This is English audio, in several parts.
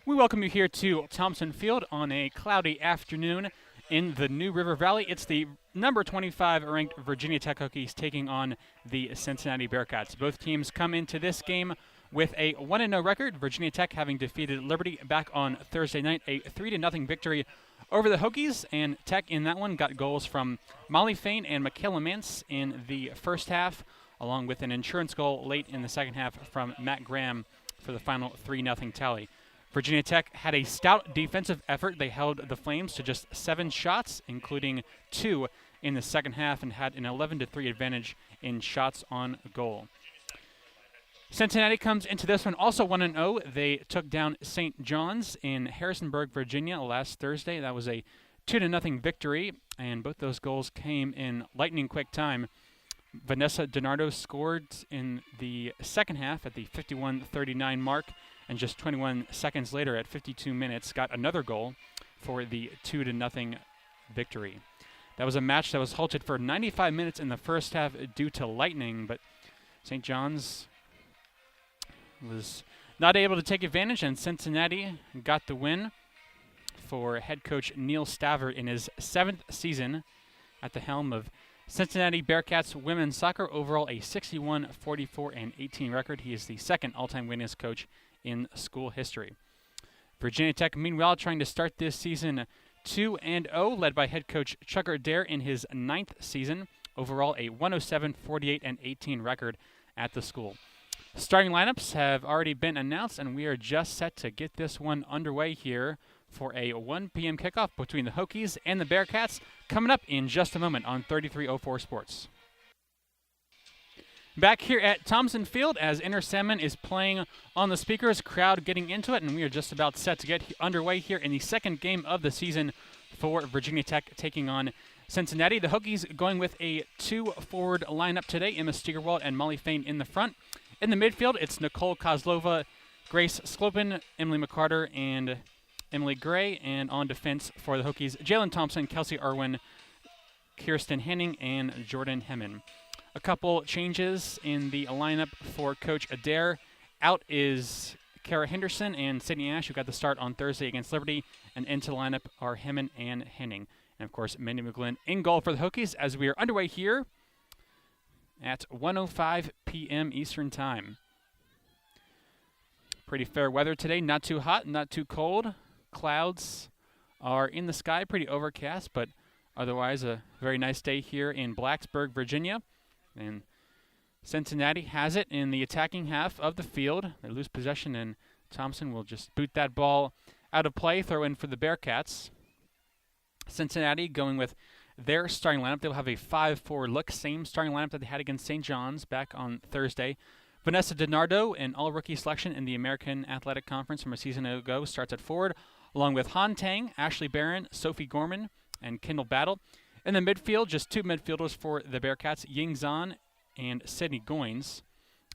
We welcome you here to Thompson Field on a cloudy afternoon in the New River Valley. It's the number 25 ranked Virginia Tech Hokies taking on the Cincinnati Bearcats. Both teams come into this game with a 1-0 record, Virginia Tech having defeated Liberty back on Thursday night, a 3-0 victory over the Hokies, and Tech in that one got goals from Molly Fain and Michaela Mance in the first half, along with an insurance goal late in the second half from Matt Graham for the final 3-0 tally. Virginia Tech had a stout defensive effort. They held the Flames to just 7 shots, including 2 in the second half, and had an 11-3 advantage in shots on goal. Cincinnati comes into this one also 1-0. They took down St. John's in Harrisonburg, Virginia last Thursday. That was a 2-0 victory, and both those goals came in lightning quick time. Vanessa DiNardo scored in the second half at the 51-39 mark, and just 21 seconds later at 52 minutes got another goal for the 2-0 victory. That was a match that was halted for 95 minutes in the first half due to lightning, but St. John's was not able to take advantage, and Cincinnati got the win for head coach Neil Stavert in his 7th season at the helm of Cincinnati Bearcats women's soccer. Overall a 61-44-18 record. He is the second all-time winningest coach in school history. Virginia Tech, meanwhile, trying to start this season 2-0, led by head coach Chuck Adair in his 9th season. Overall, a 107-48-18 record at the school. Starting lineups have already been announced, and we are just set to get this one underway here for a 1 p.m. kickoff between the Hokies and the Bearcats, coming up in just a moment on 3304 Sports. Back here at Thompson Field as Inner Salmon is playing on the speakers, crowd getting into it, and we are just about set to get underway here in the second game of the season for Virginia Tech taking on Cincinnati. The Hokies going with a 2-forward lineup today, Emma Steigerwald and Molly Fain in the front. In the midfield, it's Nicole Kozlova, Grace Slopin, Emily McCarter, and Emily Gray. And on defense for the Hokies, Jalen Thompson, Kelsey Irwin, Kirsten Henning, and Jordan Hemmen. A couple changes in the lineup for Coach Adair. Out is Kara Henderson and Sydney Ash, who got the start on Thursday against Liberty. And into the lineup are Hemmen and Henning. And, of course, Mandy McGlynn in goal for the Hokies as we are underway here at 1:05 p.m. Eastern Time. Pretty fair weather today. Not too hot, not too cold. Clouds are in the sky, pretty overcast, but otherwise a very nice day here in Blacksburg, Virginia. And Cincinnati has it in the attacking half of the field. They lose possession, and Thompson will just boot that ball out of play, throw in for the Bearcats. Cincinnati going with their starting lineup. They'll have a 5-4 look, same starting lineup that they had against St. John's back on Thursday. Vanessa DiNardo, an all-rookie selection in the American Athletic Conference from a season ago, starts at forward, along with Han Tang, Ashley Barron, Sophie Gorman, and Kendall Battle. In the midfield, just 2 midfielders for the Bearcats, Ying Zhan and Sydney Goins.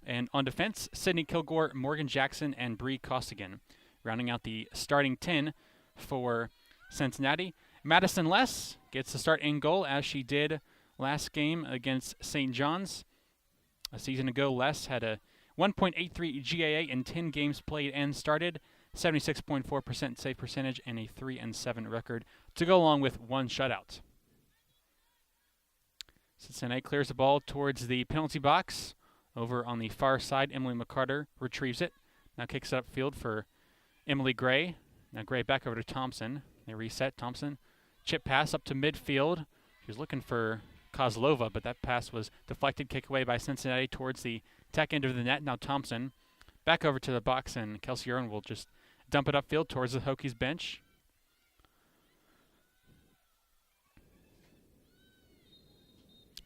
And on defense, Sydney Kilgore, Morgan Jackson, and Bree Costigan. Rounding out the starting 10 for Cincinnati, Madison Less gets the start in goal, as she did last game against St. John's. A season ago, Less had a 1.83 GAA in 10 games played and started, 76.4% save percentage, and a 3-7 record to go along with 1 shutout. Cincinnati clears the ball towards the penalty box. Over on the far side, Emily McCarter retrieves it. Now kicks it upfield for Emily Gray. Now Gray back over to Thompson. They reset. Thompson, chip pass up to midfield. She was looking for Kozlova, but that pass was deflected, kick away by Cincinnati towards the Tech end of the net. Now Thompson back over to the box, and Kelsey Irwin will just dump it upfield towards the Hokies bench.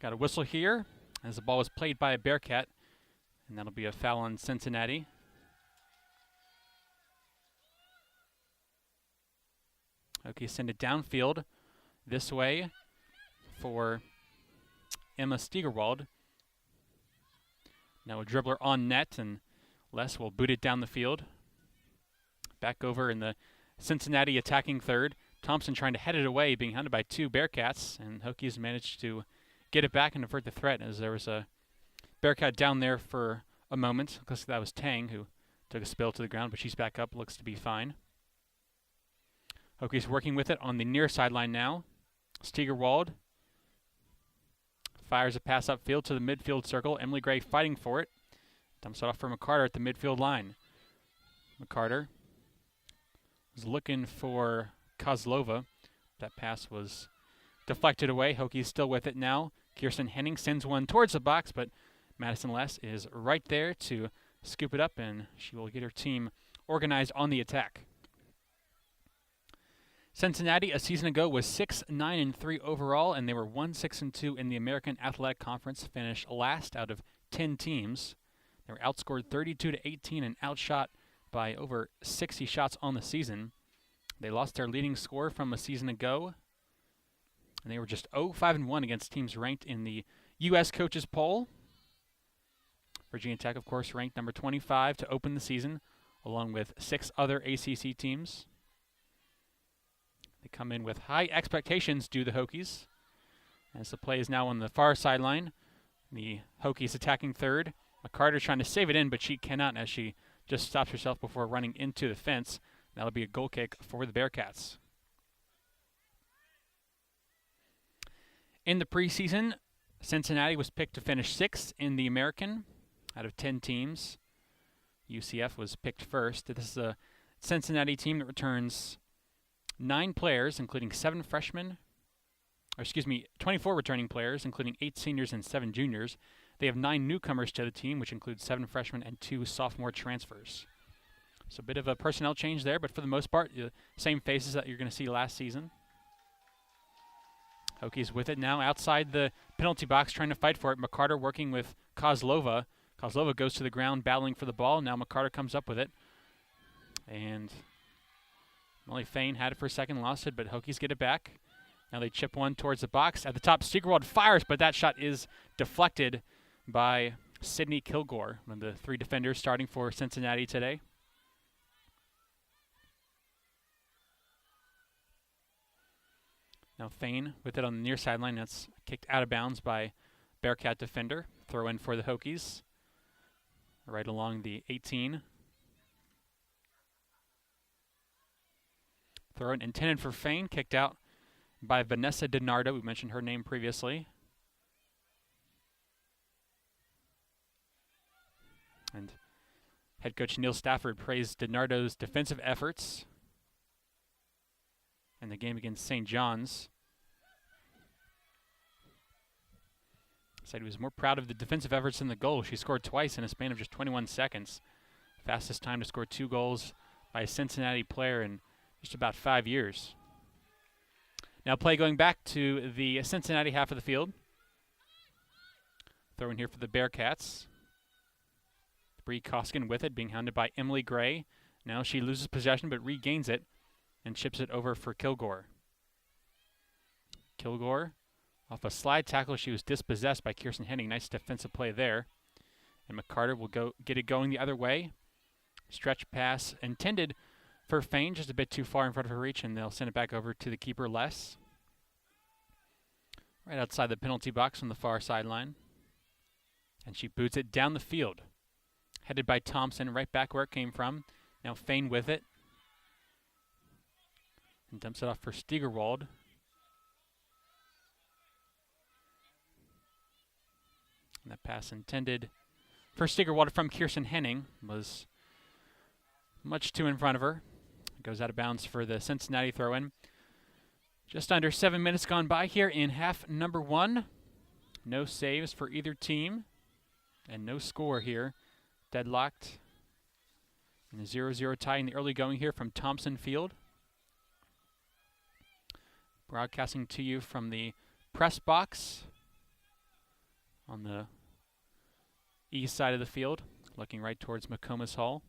Got a whistle here as the ball was played by a Bearcat, and that'll be a foul on Cincinnati. Hokies send it downfield this way for Emma Steigerwald. Now a dribbler on net, and Les will boot it down the field. Back over in the Cincinnati attacking third. Thompson trying to head it away, being hounded by 2 Bearcats, and Hokies managed to get it back and avert the threat, as there was a Bearcat down there for a moment. Looks like that was Tang who took a spill to the ground, but she's back up, looks to be fine. Hokies working with it on the near sideline now. Steigerwald fires a pass upfield to the midfield circle. Emily Gray fighting for it. Dumps it off for McCarter at the midfield line. McCarter was looking for Kozlova. That pass was deflected away. Hokies still with it now. Kirsten Henning sends one towards the box, but Madison Less is right there to scoop it up, and she will get her team organized on the attack. Cincinnati a season ago was 6-9-3 overall, and they were 1-6-2 in the American Athletic Conference, finished last out of 10 teams. They were outscored 32-18 and outshot by over 60 shots on the season. They lost their leading scorer from a season ago, and they were just 0-5-1 against teams ranked in the U.S. Coaches Poll. Virginia Tech, of course, ranked number 25 to open the season, along with 6 other ACC teams. They come in with high expectations, do the Hokies. As the play is now on the far sideline, the Hokies attacking third. McCarter trying to save it in, but she cannot as she just stops herself before running into the fence. That'll be a goal kick for the Bearcats. In the preseason, Cincinnati was picked to finish 6th in the American out of 10 teams. UCF was picked first. This is a Cincinnati team that returns 9 players, including 24 returning players, including 8 seniors and 7 juniors. They have 9 newcomers to the team, which includes 7 freshmen and 2 sophomore transfers. So a bit of a personnel change there, but for the most part, the same faces that you're going to see last season. Hokies with it now outside the penalty box, trying to fight for it. McCarter working with Kozlova. Kozlova goes to the ground, battling for the ball. Now McCarter comes up with it. And Molly Fain had it for a second, lost it, but Hokies get it back. Now they chip one towards the box. At the top, Steigerwald fires, but that shot is deflected by Sydney Kilgore, one of the 3 defenders starting for Cincinnati today. Now Fain with it on the near sideline. That's kicked out of bounds by Bearcat defender. Throw in for the Hokies. Right along the 18. Throw in intended for Fain. Kicked out by Vanessa DiNardo. We mentioned her name previously. And head coach Neil Stafford praised DiNardo's defensive efforts in the game against St. John's. Said he was more proud of the defensive efforts than the goal. She scored twice in a span of just 21 seconds. Fastest time to score 2 goals by a Cincinnati player in just about 5 years. Now play going back to the Cincinnati half of the field. Throw in here for the Bearcats. Bree Koskin with it, being hounded by Emily Gray. Now she loses possession but regains it and chips it over for Kilgore. Kilgore, off a slide tackle, she was dispossessed by Kirsten Henning. Nice defensive play there. And McCarter will get it going the other way. Stretch pass intended for Fain, just a bit too far in front of her reach, and they'll send it back over to the keeper, Les. Right outside the penalty box on the far sideline. And she boots it down the field. Headed by Thompson, right back where it came from. Now Fain with it. And dumps it off for Steigerwald. And that pass intended for Steigerwald from Kirsten Henning was much too in front of her. It goes out of bounds for the Cincinnati throw-in. Just under 7 minutes gone by here in half number 1. No saves for either team. And no score here. Deadlocked. And a 0-0 tie in the early going here from Thompson Field. Broadcasting to you from the press box on the east side of the field, looking right towards McComas Hall.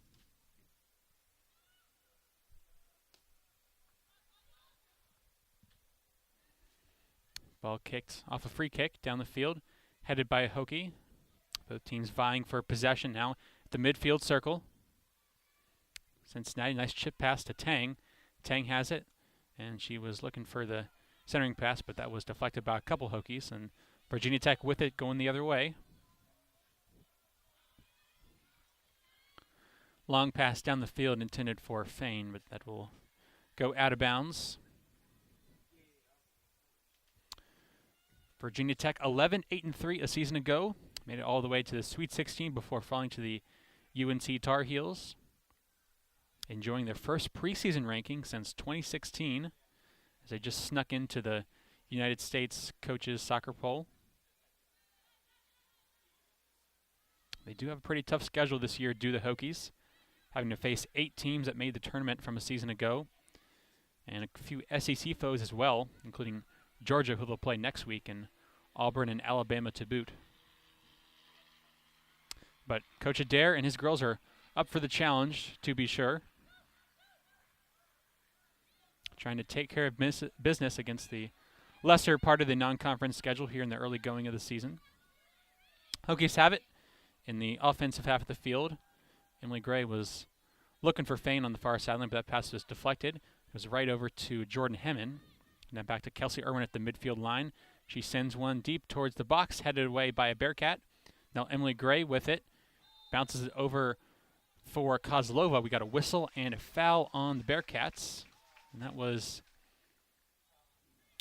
Ball kicked off a free kick down the field, headed by a Hokie. Both teams vying for possession now at the midfield circle. Cincinnati, nice chip pass to Tang. Tang has it, and she was looking for the centering pass, but that was deflected by a couple Hokies, and Virginia Tech with it going the other way. Long pass down the field intended for Fain, but that will go out of bounds. Virginia Tech 11-8-3 a season ago. Made it all the way to the Sweet 16 before falling to the UNC Tar Heels. Enjoying their first preseason ranking since 2016 as they just snuck into the United States Coaches Soccer Poll. They do have a pretty tough schedule this year due to the Hokies, having to face 8 teams that made the tournament from a season ago, and a few SEC foes as well, including Georgia, who they'll play next week, and Auburn and Alabama to boot. But Coach Adair and his girls are up for the challenge, to be sure. Trying to take care of business against the lesser part of the non-conference schedule here in the early going of the season. Hokies have it in the offensive half of the field. Emily Gray was looking for Fain on the far sideline, but that pass was deflected. It was right over to Jordan Hemmen. And then back to Kelsey Irwin at the midfield line. She sends one deep towards the box, headed away by a Bearcat. Now Emily Gray with it. Bounces it over for Kozlova. We got a whistle and a foul on the Bearcats. And that was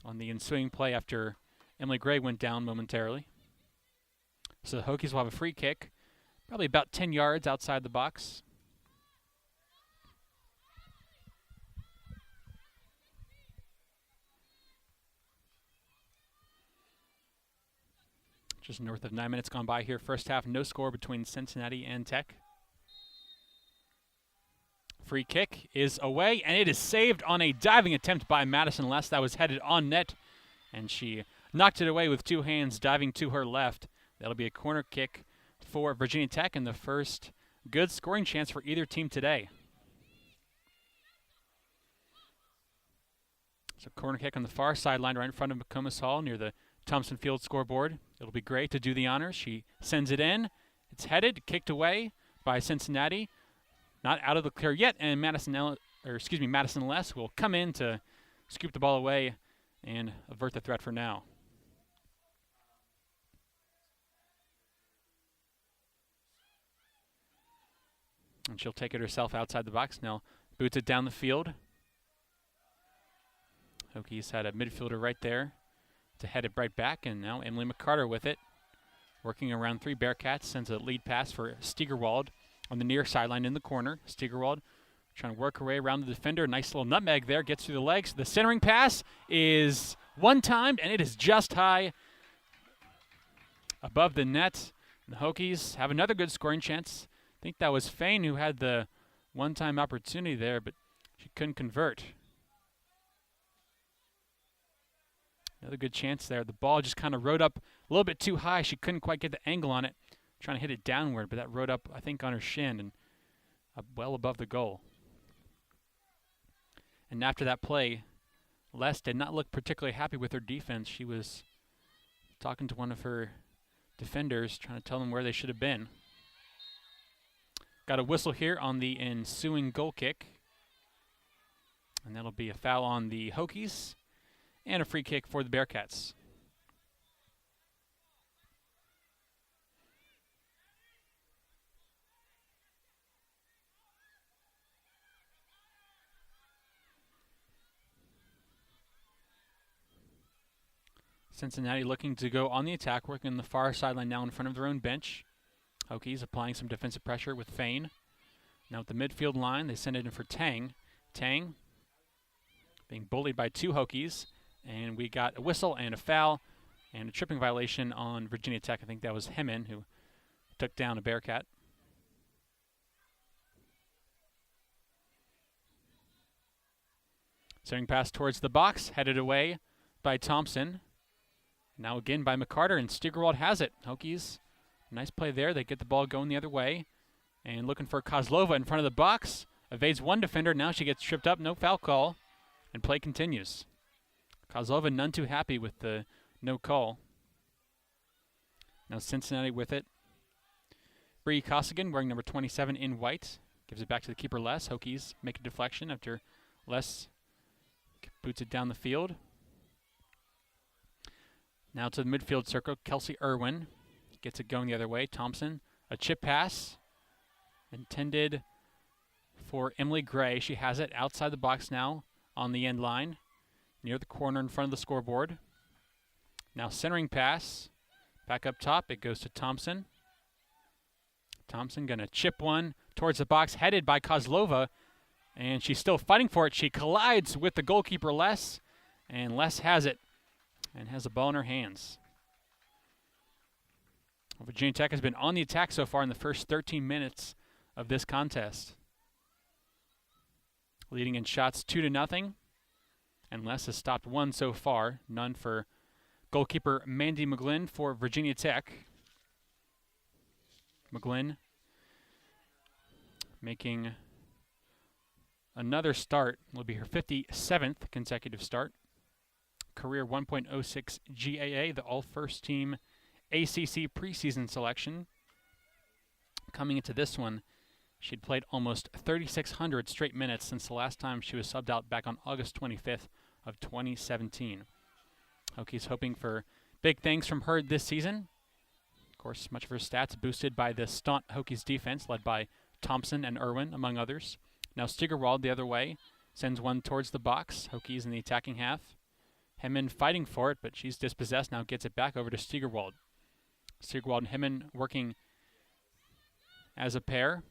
on the ensuing play after Emily Gray went down momentarily. So the Hokies will have a free kick, probably about 10 yards outside the box. Just north of 9 minutes gone by here. First half, no score between Cincinnati and Tech. Free kick is away, and it is saved on a diving attempt by Madison Less. That was headed on net, and she knocked it away with 2 hands, diving to her left. That'll be a corner kick for Virginia Tech, and the first good scoring chance for either team today. So corner kick on the far sideline right in front of McComas Hall near the Thompson Field scoreboard. It'll be Gray to do the honors. She sends it in. It's headed, kicked away by Cincinnati. Not out of the clear yet, and Madison Less will come in to scoop the ball away and avert the threat for now. And she'll take it herself outside the box now. Boots it down the field. Hokies had a midfielder right there to head it right back, and now Emily McCarter with it. Working around 3 Bearcats, sends a lead pass for Steigerwald on the near sideline in the corner. Steigerwald trying to work her way around the defender. Nice little nutmeg there, gets through the legs. The centering pass is one-timed, and it is just high above the net. And the Hokies have another good scoring chance. I think that was Fain who had the one-time opportunity there, but she couldn't convert. Another good chance there. The ball just kind of rode up a little bit too high. She couldn't quite get the angle on it, trying to hit it downward, but that rode up, I think, on her shin and well above the goal. And after that play, Les did not look particularly happy with her defense. She was talking to one of her defenders, trying to tell them where they should have been. Got a whistle here on the ensuing goal kick. And that'll be a foul on the Hokies and a free kick for the Bearcats. Cincinnati looking to go on the attack, working on the far sideline now in front of their own bench. Hokies applying some defensive pressure with Fain. Now at the midfield line, they send it in for Tang. Tang being bullied by 2 Hokies. And we got a whistle and a foul and a tripping violation on Virginia Tech. I think that was Hemmen who took down a Bearcat. Sending pass towards the box, headed away by Thompson. Now again by McCarter, and Steigerwald has it. Hokies, nice play there. They get the ball going the other way. And looking for Kozlova in front of the box. Evades one defender. Now she gets tripped up. No foul call. And play continues. Kozlova none too happy with the no call. Now Cincinnati with it. Bree Costigan wearing number 27 in white. Gives it back to the keeper Les. Hokies make a deflection after Les boots it down the field. Now to the midfield circle. Kelsey Irwin gets it going the other way. Thompson, a chip pass intended for Emily Gray. She has it outside the box now. on the end line, near the corner in front of the scoreboard. Now centering pass, back up top, it goes to Thompson. Thompson gonna chip one towards the box, headed by Kozlova, and she's still fighting for it. She collides with the goalkeeper, Les, and Les has it and has the ball in her hands. Virginia Tech has been on the attack so far in the first 13 minutes of this contest. Leading in shots 2-0, and Les has stopped one so far, none for goalkeeper Mandy McGlynn for Virginia Tech. McGlynn making another start. Will be her 57th consecutive start. Career 1.06 GAA, the all-first team ACC preseason selection. Coming into this one, she'd played almost 3,600 straight minutes since the last time she was subbed out back on August 25th of 2017. Hokies hoping for big things from her this season. Of course, much of her stats boosted by the staunch Hokies defense led by Thompson and Irwin, among others. Now Steigerwald the other way, sends one towards the box. Hokies in the attacking half. Hemmen fighting for it, but she's dispossessed, now gets it back over to Steigerwald. Steigerwald and Hemmen working as a pair.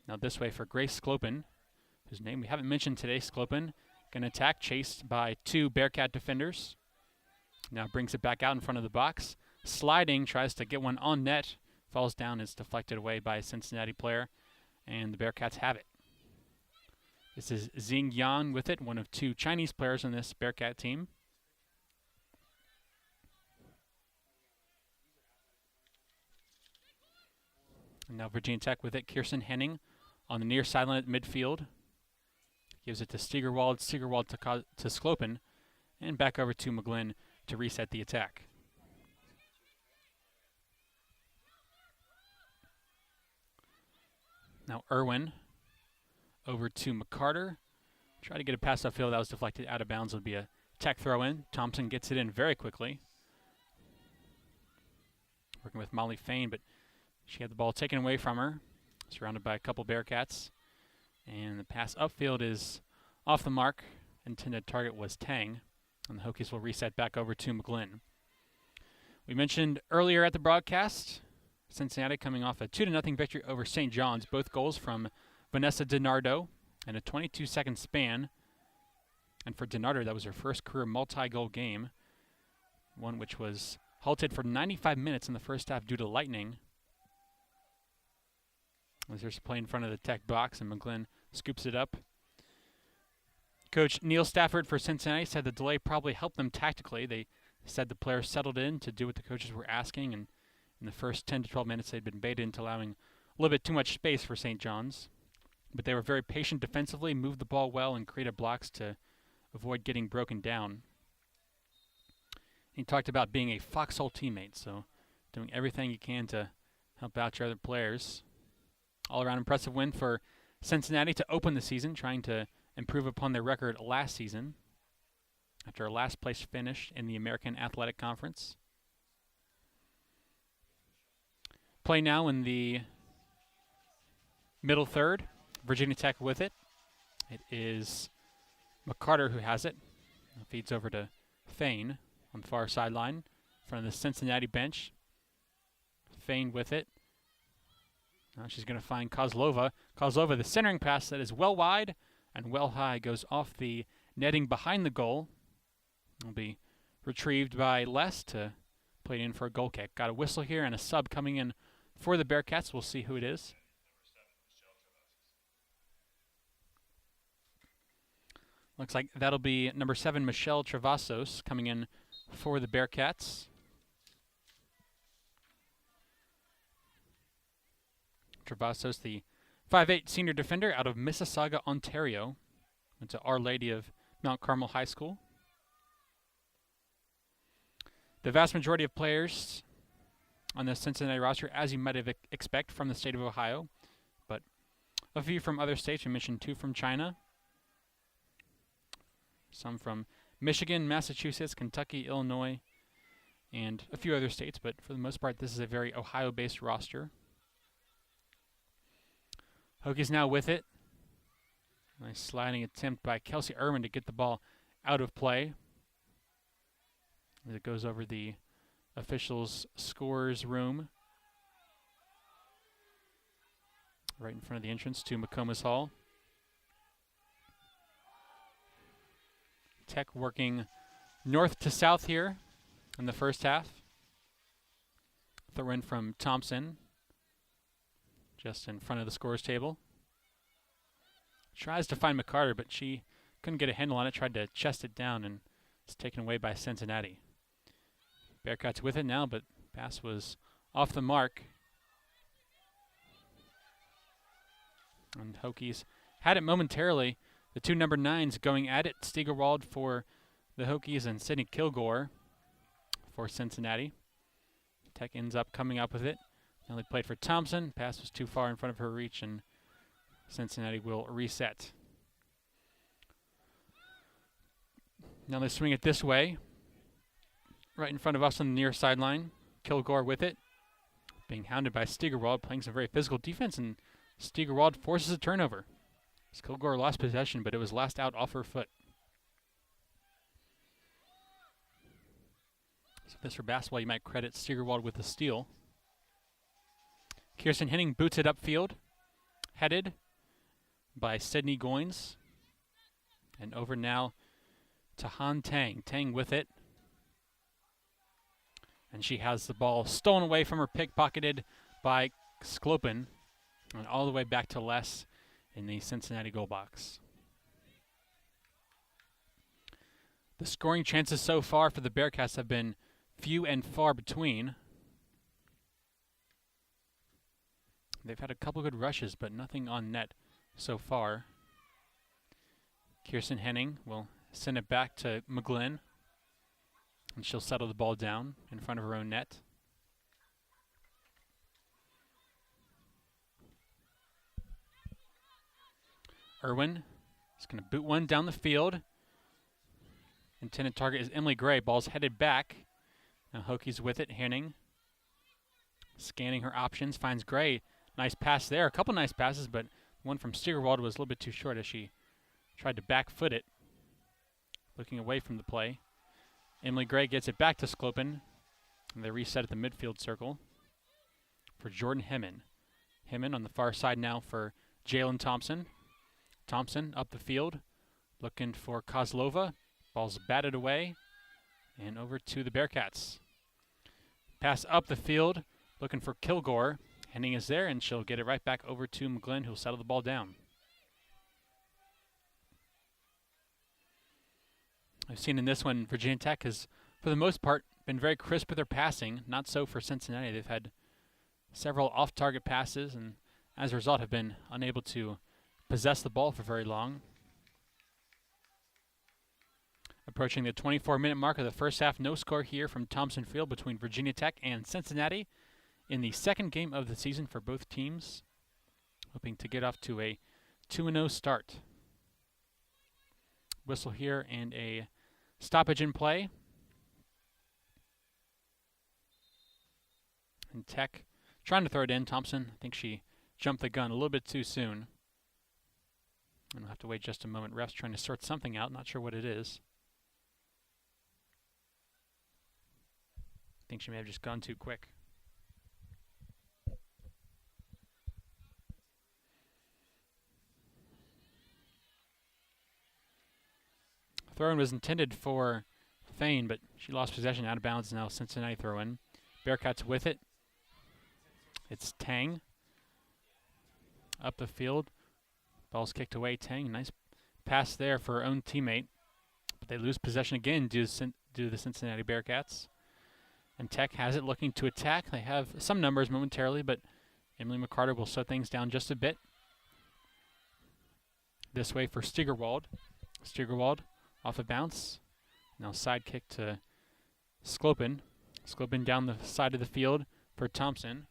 Now this way for Grace Sklopen, whose name we haven't mentioned today. Sklopen going to attack, chased by two Bearcat defenders. Now brings it back out in front of the box. Sliding, tries to get one on net. Falls down, is deflected away by a Cincinnati player. And the Bearcats have it. This is Xing Yan with it, one of two Chinese players on this Bearcat team. And now Virginia Tech with it. Kirsten Henning on the near sideline at midfield. Gives it to Steigerwald. Steigerwald to Sklopen. And back over to McGlynn to reset the attack. Now Irwin over to McCarter. Try to get a pass upfield. That was deflected out of bounds. It'll be a Tech throw in. Thompson gets it in very quickly. Working with Molly Fain, but she had the ball taken away from her. Surrounded by a couple Bearcats. And the pass upfield is off the mark. Intended target was Tang. And the Hokies will reset back over to McGlynn. We mentioned earlier at the broadcast, Cincinnati coming off a 2-0 victory over St. John's. Both goals from Vanessa DiNardo in a 22-second span. And for DiNardo, that was her first career multi-goal game. One which was halted for 95 minutes in the first half due to lightning. As there's a play in front of the Tech box, and McGlynn scoops it up. Coach Neil Stafford for Cincinnati said the delay probably helped them tactically. They said the players settled in to do what the coaches were asking, and in the first 10 to 12 minutes they'd been baited into allowing a little bit too much space for St. John's. But they were very patient defensively, moved the ball well, and created blocks to avoid getting broken down. He talked about being a foxhole teammate, so doing everything you can to help out your other players. All-around impressive win for Cincinnati to open the season, trying to improve upon their record last season after a last-place finish in the American Athletic Conference. Play now in the middle third. Virginia Tech with it. It is McCarter who has it. Feeds over to Fain on the far sideline in front of the Cincinnati bench. Fain with it. Now she's going to find Kozlova. Kozlova, the centering pass that is well wide and well high, goes off the netting behind the goal. Will be retrieved by Les to play it in for a goal kick. Got a whistle here and a sub coming in for the Bearcats. We'll see who it is. Looks like that'll be number 7, Michelle Travasos, coming in for the Bearcats. Travasos, the 5'8" senior defender out of Mississauga, Ontario. Went to Our Lady of Mount Carmel High School. The vast majority of players on the Cincinnati roster, as you might have expect from the state of Ohio, but a few from other states. We mentioned 2 from China. Some from Michigan, Massachusetts, Kentucky, Illinois, and a few other states, but for the most part, this is a very Ohio-based roster. Hokies now with it. Nice sliding attempt by Kelsey Irwin to get the ball out of play. As it goes over the officials' scorers room. Right in front of the entrance to McComas Hall. Tech working north to south here in the first half. Throw in from Thompson, just in front of the scorers table. Tries to find McCarter, but she couldn't get a handle on it, tried to chest it down, and it's taken away by Cincinnati. Bearcats with it now, but pass was off the mark. And Hokies had it momentarily. The two number 9s going at it. Steigerwald for the Hokies and Sydney Kilgore for Cincinnati. Tech ends up coming up with it. Only played for Thompson. Pass was too far in front of her reach, and Cincinnati will reset. Now they swing it this way. Right in front of us on the near sideline. Kilgore with it. Being hounded by Steigerwald, playing some very physical defense, and Steigerwald forces a turnover. Kilgore lost possession, but it was last out off her foot. So this for basketball, you might credit Steigerwald with the steal. Kirsten Henning boots it upfield. Headed by Sydney Goins. And over now to Han Tang. Tang with it. And she has the ball stolen away from her, pickpocketed by Sklopen. And all the way back to Les in the Cincinnati goal box. The scoring chances so far for the Bearcats have been few and far between. They've had a couple good rushes, but nothing on net so far. Kirsten Henning will send it back to McGlynn, and she'll settle the ball down in front of her own net. Irwin is going to boot one down the field. Intended target is Emily Gray. Ball's headed back. Now Hokies with it. Henning scanning her options. Finds Gray. Nice pass there. A couple nice passes, but one from Steigerwald was a little bit too short as she tried to back foot it. Looking away from the play. Emily Gray gets it back to Sklopen. And they reset at the midfield circle for Jordan Hemmen. Hemmen on the far side now for Jalen Thompson. Thompson up the field, looking for Kozlova. Ball's batted away, and over to the Bearcats. Pass up the field, looking for Kilgore. Henning is there, and she'll get it right back over to McGlynn, who'll settle the ball down. I've seen in this one, Virginia Tech has, for the most part, been very crisp with their passing. Not so for Cincinnati. They've had several off-target passes, and as a result have been unable to possess the ball for very long. Approaching the 24-minute mark of the first half, no score here from Thompson Field between Virginia Tech and Cincinnati in the second game of the season for both teams, hoping to get off to a 2-0 start. Whistle here and a stoppage in play. And Tech trying to throw it in. Thompson, I think she jumped the gun a little bit too soon. And we'll have to wait just a moment. Ref's trying to sort something out. Not sure what it is. I think she may have just gone too quick. Throw-in was intended for Fain, but she lost possession out of bounds. Now Cincinnati throw-in. Bearcats with it. It's Tang. Up the field. Ball's kicked away. Tang, nice pass there for her own teammate. But they lose possession again due to the Cincinnati Bearcats. And Tech has it, looking to attack. They have some numbers momentarily, but Emily McCarter will slow things down just a bit. This way for Steigerwald. Steigerwald off a bounce. Now side kick to Sklopen. Sklopen down the side of the field for Thompson.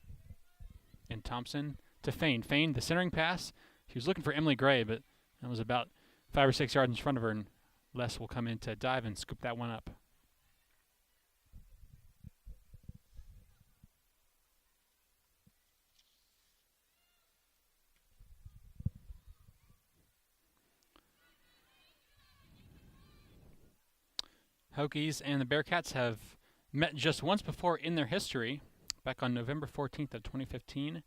And Thompson to Fain. Fain, the centering pass. She was looking for Emily Gray, but that was about 5 or 6 yards in front of her, and Les will come in to dive and scoop that one up. Hokies and the Bearcats have met just once before in their history. Back on November 14th of 2015,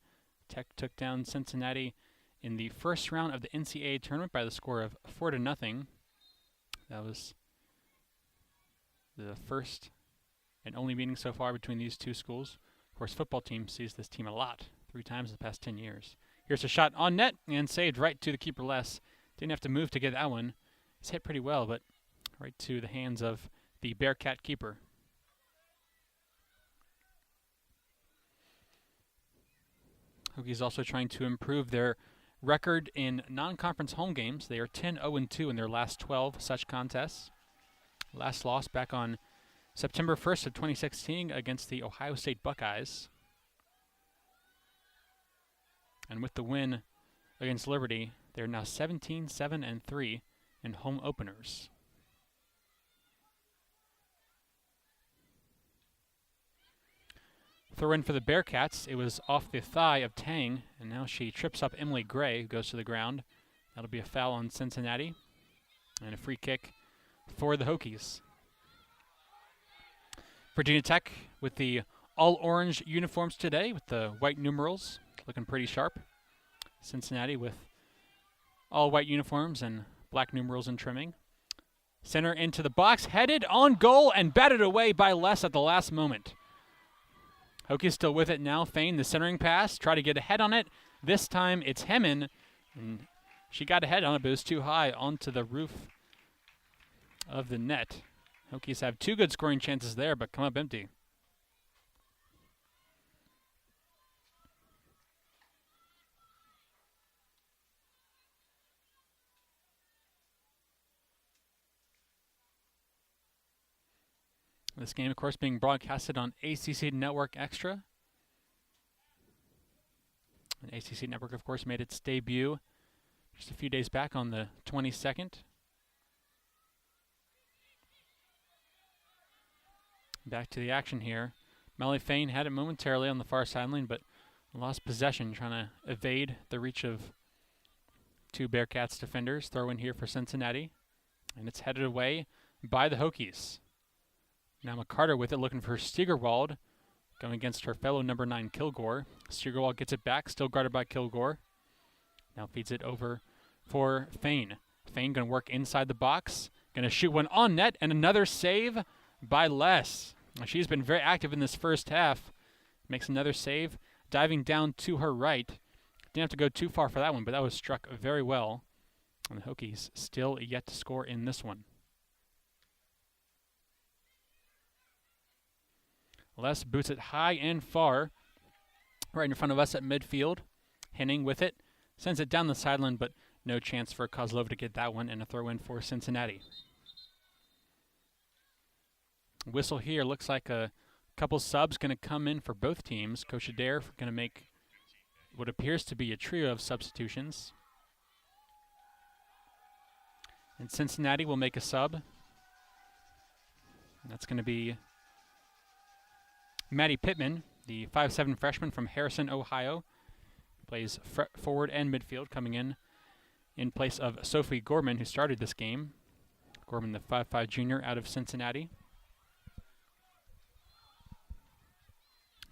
Tech took down Cincinnati in the first round of the NCAA tournament by the score of 4-0. That was the first and only meeting so far between these two schools. Of course, football team sees this team a lot, 3 times in the past 10 years. Here's a shot on net and saved right to the keeper Les. Didn't have to move to get that one. It's hit pretty well, but right to the hands of the Bearcat keeper. Hokies also trying to improve their record in non-conference home games. They are 10-0-2 in their last 12 such contests. Last loss back on September 1st of 2016 against the Ohio State Buckeyes. And with the win against Liberty, they're now 17-7-3 in home openers. Throw in for the Bearcats. It was off the thigh of Tang, and now she trips up Emily Gray, who goes to the ground. That'll be a foul on Cincinnati, and a free kick for the Hokies. Virginia Tech with the all-orange uniforms today with the white numerals, looking pretty sharp. Cincinnati with all white uniforms and black numerals and trimming. Center into the box, headed on goal and batted away by Les at the last moment. Hokies still with it now. Fain, the centering pass, try to get ahead on it. This time it's Hemmen, and she got ahead on it, but it was too high onto the roof of the net. Hokies have 2 good scoring chances there, but come up empty. This game, of course, being broadcasted on ACC Network Extra. And ACC Network, of course, made its debut just a few days back on the 22nd. Back to the action here. Melly Fain had it momentarily on the far sideline, but lost possession trying to evade the reach of 2 Bearcats defenders. Throw in here for Cincinnati. And it's headed away by the Hokies. Now McCarter with it, looking for Steigerwald, going against her fellow number 9, Kilgore. Steigerwald gets it back, still guarded by Kilgore. Now feeds it over for Fain. Fain going to work inside the box, going to shoot one on net, and another save by Les. She's been very active in this first half. Makes another save, diving down to her right. Didn't have to go too far for that one, but that was struck very well. And the Hokies still yet to score in this one. Les boots it high and far, right in front of us at midfield. Henning with it, sends it down the sideline, but no chance for Kozlova to get that one, and a throw in for Cincinnati. Whistle here, looks like a couple subs going to come in for both teams. Coach Adair going to make what appears to be a trio of substitutions. And Cincinnati will make a sub. And that's going to be Maddie Pittman, the 5'7" freshman from Harrison, Ohio. Plays forward and midfield, coming in place of Sophie Gorman, who started this game. Gorman, the 5'5" junior out of Cincinnati.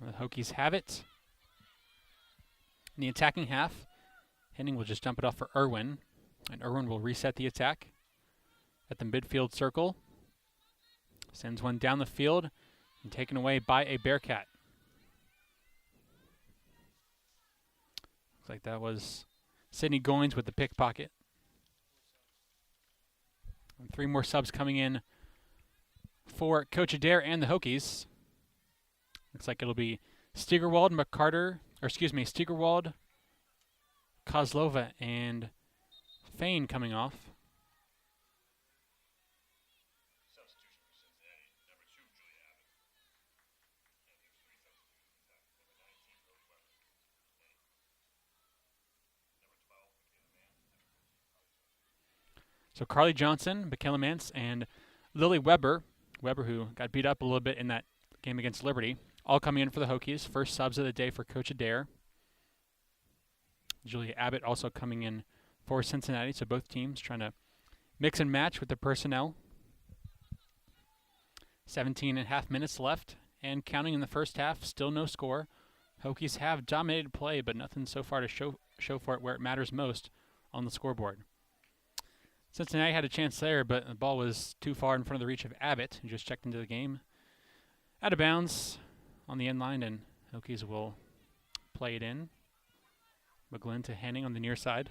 The Hokies have it. In the attacking half, Henning will just dump it off for Irwin, and Irwin will reset the attack at the midfield circle. Sends one down the field and taken away by a Bearcat. Looks like that was Sydney Goins with the pickpocket. And 3 more subs coming in for Coach Adair and the Hokies. Looks like it'll be Steigerwald, Steigerwald, Kozlova, and Fain coming off. So Carly Johnson, Michaela Mance, and Lily Weber, who got beat up a little bit in that game against Liberty, all coming in for the Hokies. First subs of the day for Coach Adair. Julia Abbott also coming in for Cincinnati, so both teams trying to mix and match with the personnel. 17.5 minutes left and counting in the first half. Still no score. Hokies have dominated play, but nothing so far to show for it where it matters most on the scoreboard. Cincinnati had a chance there, but the ball was too far in front of the reach of Abbott, who just checked into the game. Out of bounds on the end line, and Hokies will play it in. McGlynn to Henning on the near side.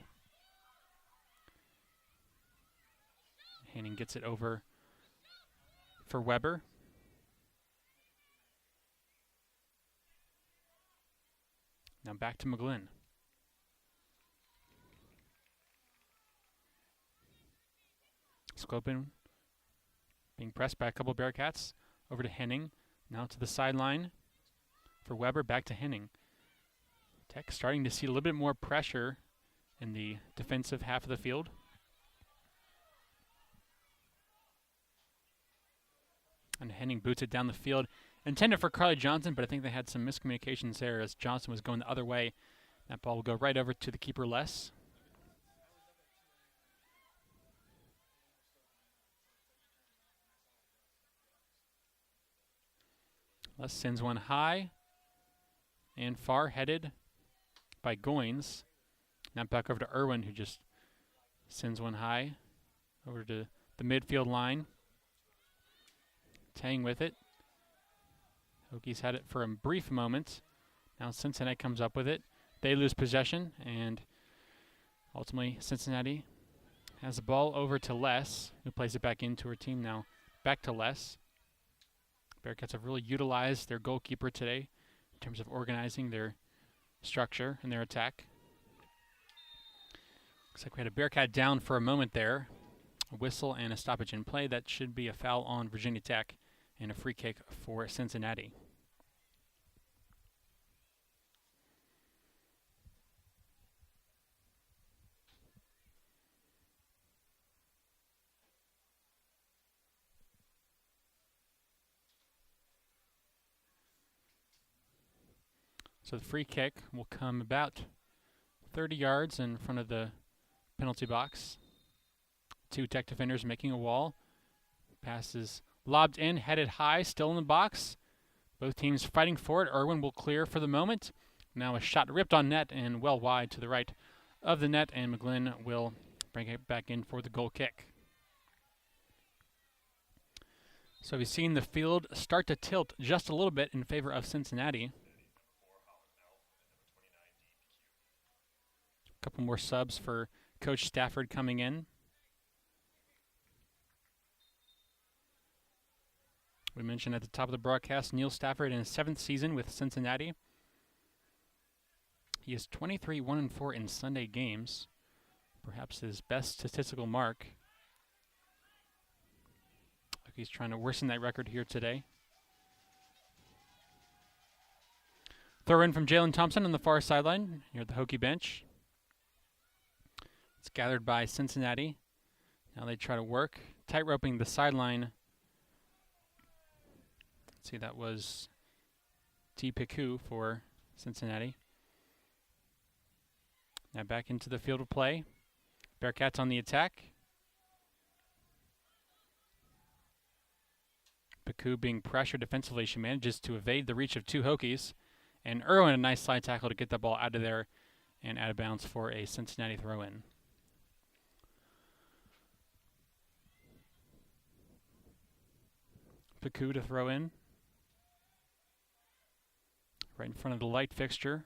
Henning gets it over for Weber. Now back to McGlynn. Skopin being pressed by a couple Bearcats. Over to Henning. Now to the sideline for Weber. Back to Henning. Tech starting to see a little bit more pressure in the defensive half of the field. And Henning boots it down the field. Intended for Carly Johnson, but I think they had some miscommunications there as Johnson was going the other way. That ball will go right over to the keeper, Les. Les sends one high and far, headed by Goins. Now back over to Irwin, who just sends one high over to the midfield line. Tang with it. Hokies had it for a brief moment. Now Cincinnati comes up with it. They lose possession, and ultimately Cincinnati has the ball over to Les, who plays it back into her team now. Back to Les. Bearcats have really utilized their goalkeeper today in terms of organizing their structure and their attack. Looks like we had a Bearcat down for a moment there. A whistle and a stoppage in play. That should be a foul on Virginia Tech and a free kick for Cincinnati. So the free kick will come about 30 yards in front of the penalty box. Two Tech defenders making a wall. Pass is lobbed in, headed high, still in the box. Both teams fighting for it. Irwin will clear for the moment. Now a shot ripped on net and well wide to the right of the net, and McGlynn will bring it back in for the goal kick. So we've seen the field start to tilt just a little bit in favor of Cincinnati. A couple more subs for Coach Stafford coming in. We mentioned at the top of the broadcast, Neil Stafford in his 7th season with Cincinnati. He is 23-1-4 in Sunday games, perhaps his best statistical mark. Like he's trying to worsen that record here today. Throw in from Jalen Thompson on the far sideline near the Hokie bench. It's gathered by Cincinnati. Now they try to work, tight-roping the sideline. Let's see, that was T. Piku for Cincinnati. Now back into the field of play. Bearcats on the attack. Piku being pressured defensively. She manages to evade the reach of two Hokies. And Irwin, a nice slide tackle to get that ball out of there and out of bounds for a Cincinnati throw-in. Piku to throw in. Right in front of the light fixture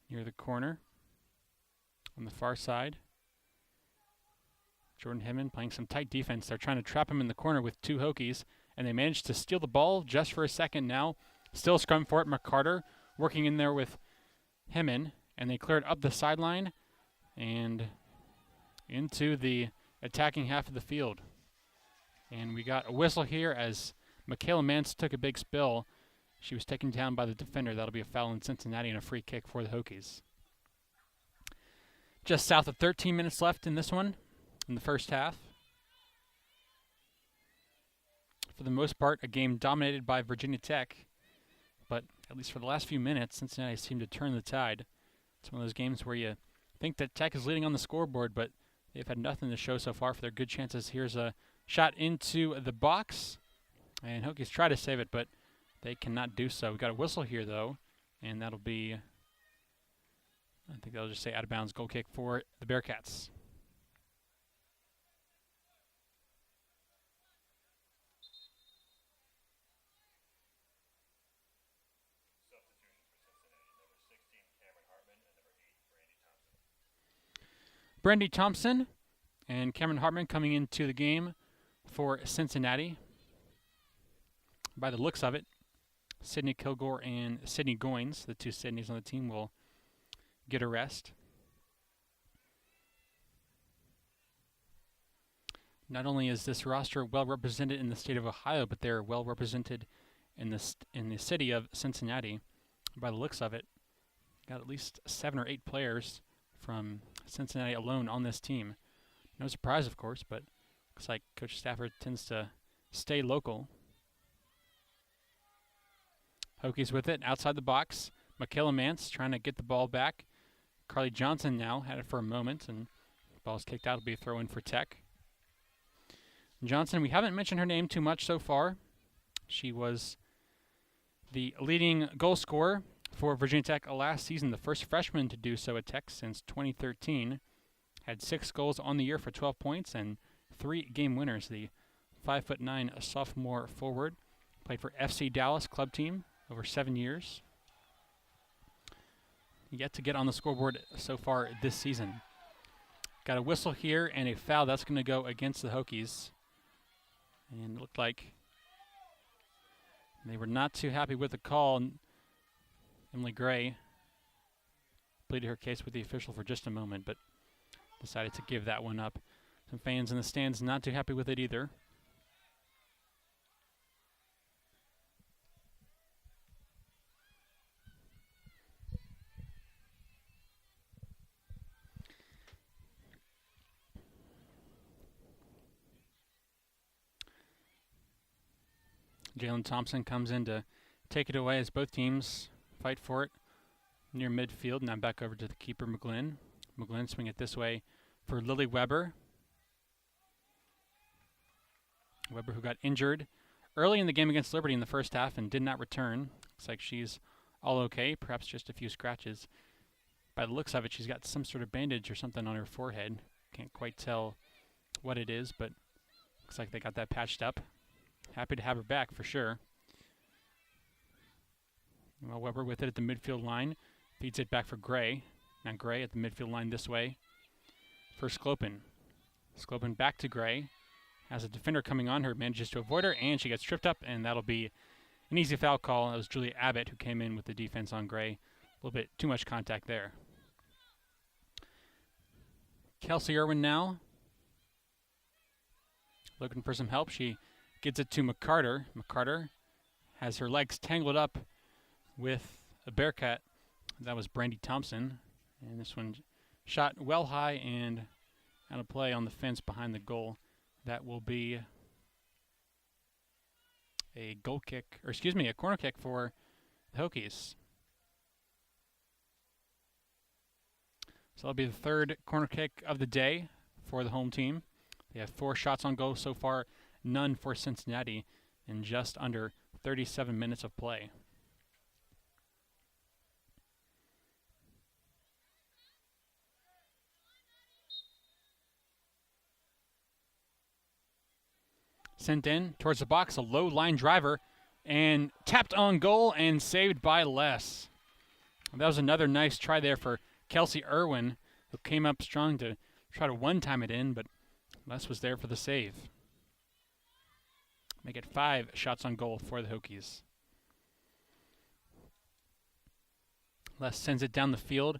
near the corner on the far side. Jordan Hemman playing some tight defense. They're trying to trap him in the corner with two Hokies, and they managed to steal the ball just for a second now. Still scrum for it. McCarter working in there with Hemman, and they cleared up the sideline and into the attacking half of the field. And we got a whistle here as Michaela Mance took a big spill. She was taken down by the defender. That'll be a foul in Cincinnati and a free kick for the Hokies. Just south of 13 minutes left in this one, in the first half. For the most part, a game dominated by Virginia Tech. But at least for the last few minutes, Cincinnati seemed to turn the tide. It's one of those games where you think that Tech is leading on the scoreboard, but they've had nothing to show so far for their good chances. Here's a shot into the box, And Hokies try to save it, but they cannot do so. We got a whistle here, though, and that'll be, I think they'll just say out of bounds goal kick for the Bearcats. Brandy Thompson and Cameron Hartman coming into the game for Cincinnati. By the looks of it, Sydney Kilgore and Sydney Goins, the two Sydneys on the team, will get a rest. Not only is this roster well represented in the state of Ohio, but they're well represented in the city of Cincinnati. By the looks of it, got at least 7 or 8 players from Cincinnati alone on this team. No surprise, of course, but looks like Coach Stafford tends to stay local. Hokies with it, outside the box. Michaela Mance trying to get the ball back. Carly Johnson now had it for a moment, and the ball's kicked out. It'll be a throw in for Tech. Johnson, we haven't mentioned her name too much so far. She was the leading goal scorer for Virginia Tech last season, the first freshman to do so at Tech since 2013. Had 6 goals on the year for 12 points and 3 game winners. The 5'9" sophomore forward played for FC Dallas club team over 7 years. Yet to get on the scoreboard so far this season. Got a whistle here and a foul. That's going to go against the Hokies. And it looked like they were not too happy with the call. Emily Gray pleaded her case with the official for just a moment, but decided to give that one up. Some fans in the stands not too happy with it either. Jalen Thompson comes in to take it away as both teams fight for it near midfield. Now back over to the keeper, McGlynn. McGlynn swing it this way for Lily Weber. Weber, who got injured early in the game against Liberty in the first half and did not return. Looks like she's all okay, perhaps just a few scratches. By the looks of it, she's got some sort of bandage or something on her forehead. Can't quite tell what it is, but looks like they got that patched up. Happy to have her back for sure. Well, Weber with it at the midfield line. Feeds it back for Gray. Now Gray at the midfield line this way for Sklopen. Sklopen back to Gray. Has a defender coming on her, manages to avoid her, and she gets tripped up, and that'll be an easy foul call. That was Julia Abbott who came in with the defense on Gray. A little bit too much contact there. Kelsey Irwin now looking for some help. She gets it to McCarter. McCarter has her legs tangled up with a Bearcat. That was Brandy Thompson. And this one shot well high and out of play on the fence behind the goal. That will be a goal kick, or excuse me, a corner kick for the Hokies. So that'll be the third corner kick of the day for the home team. They have 4 shots on goal so far, none for Cincinnati in just under 37 minutes of play. Sent in towards the box, a low line driver, and tapped on goal and saved by Les. That was another nice try there for Kelsey Irwin, who came up strong to try to one-time it in, but Les was there for the save. Make it 5 shots on goal for the Hokies. Les sends it down the field,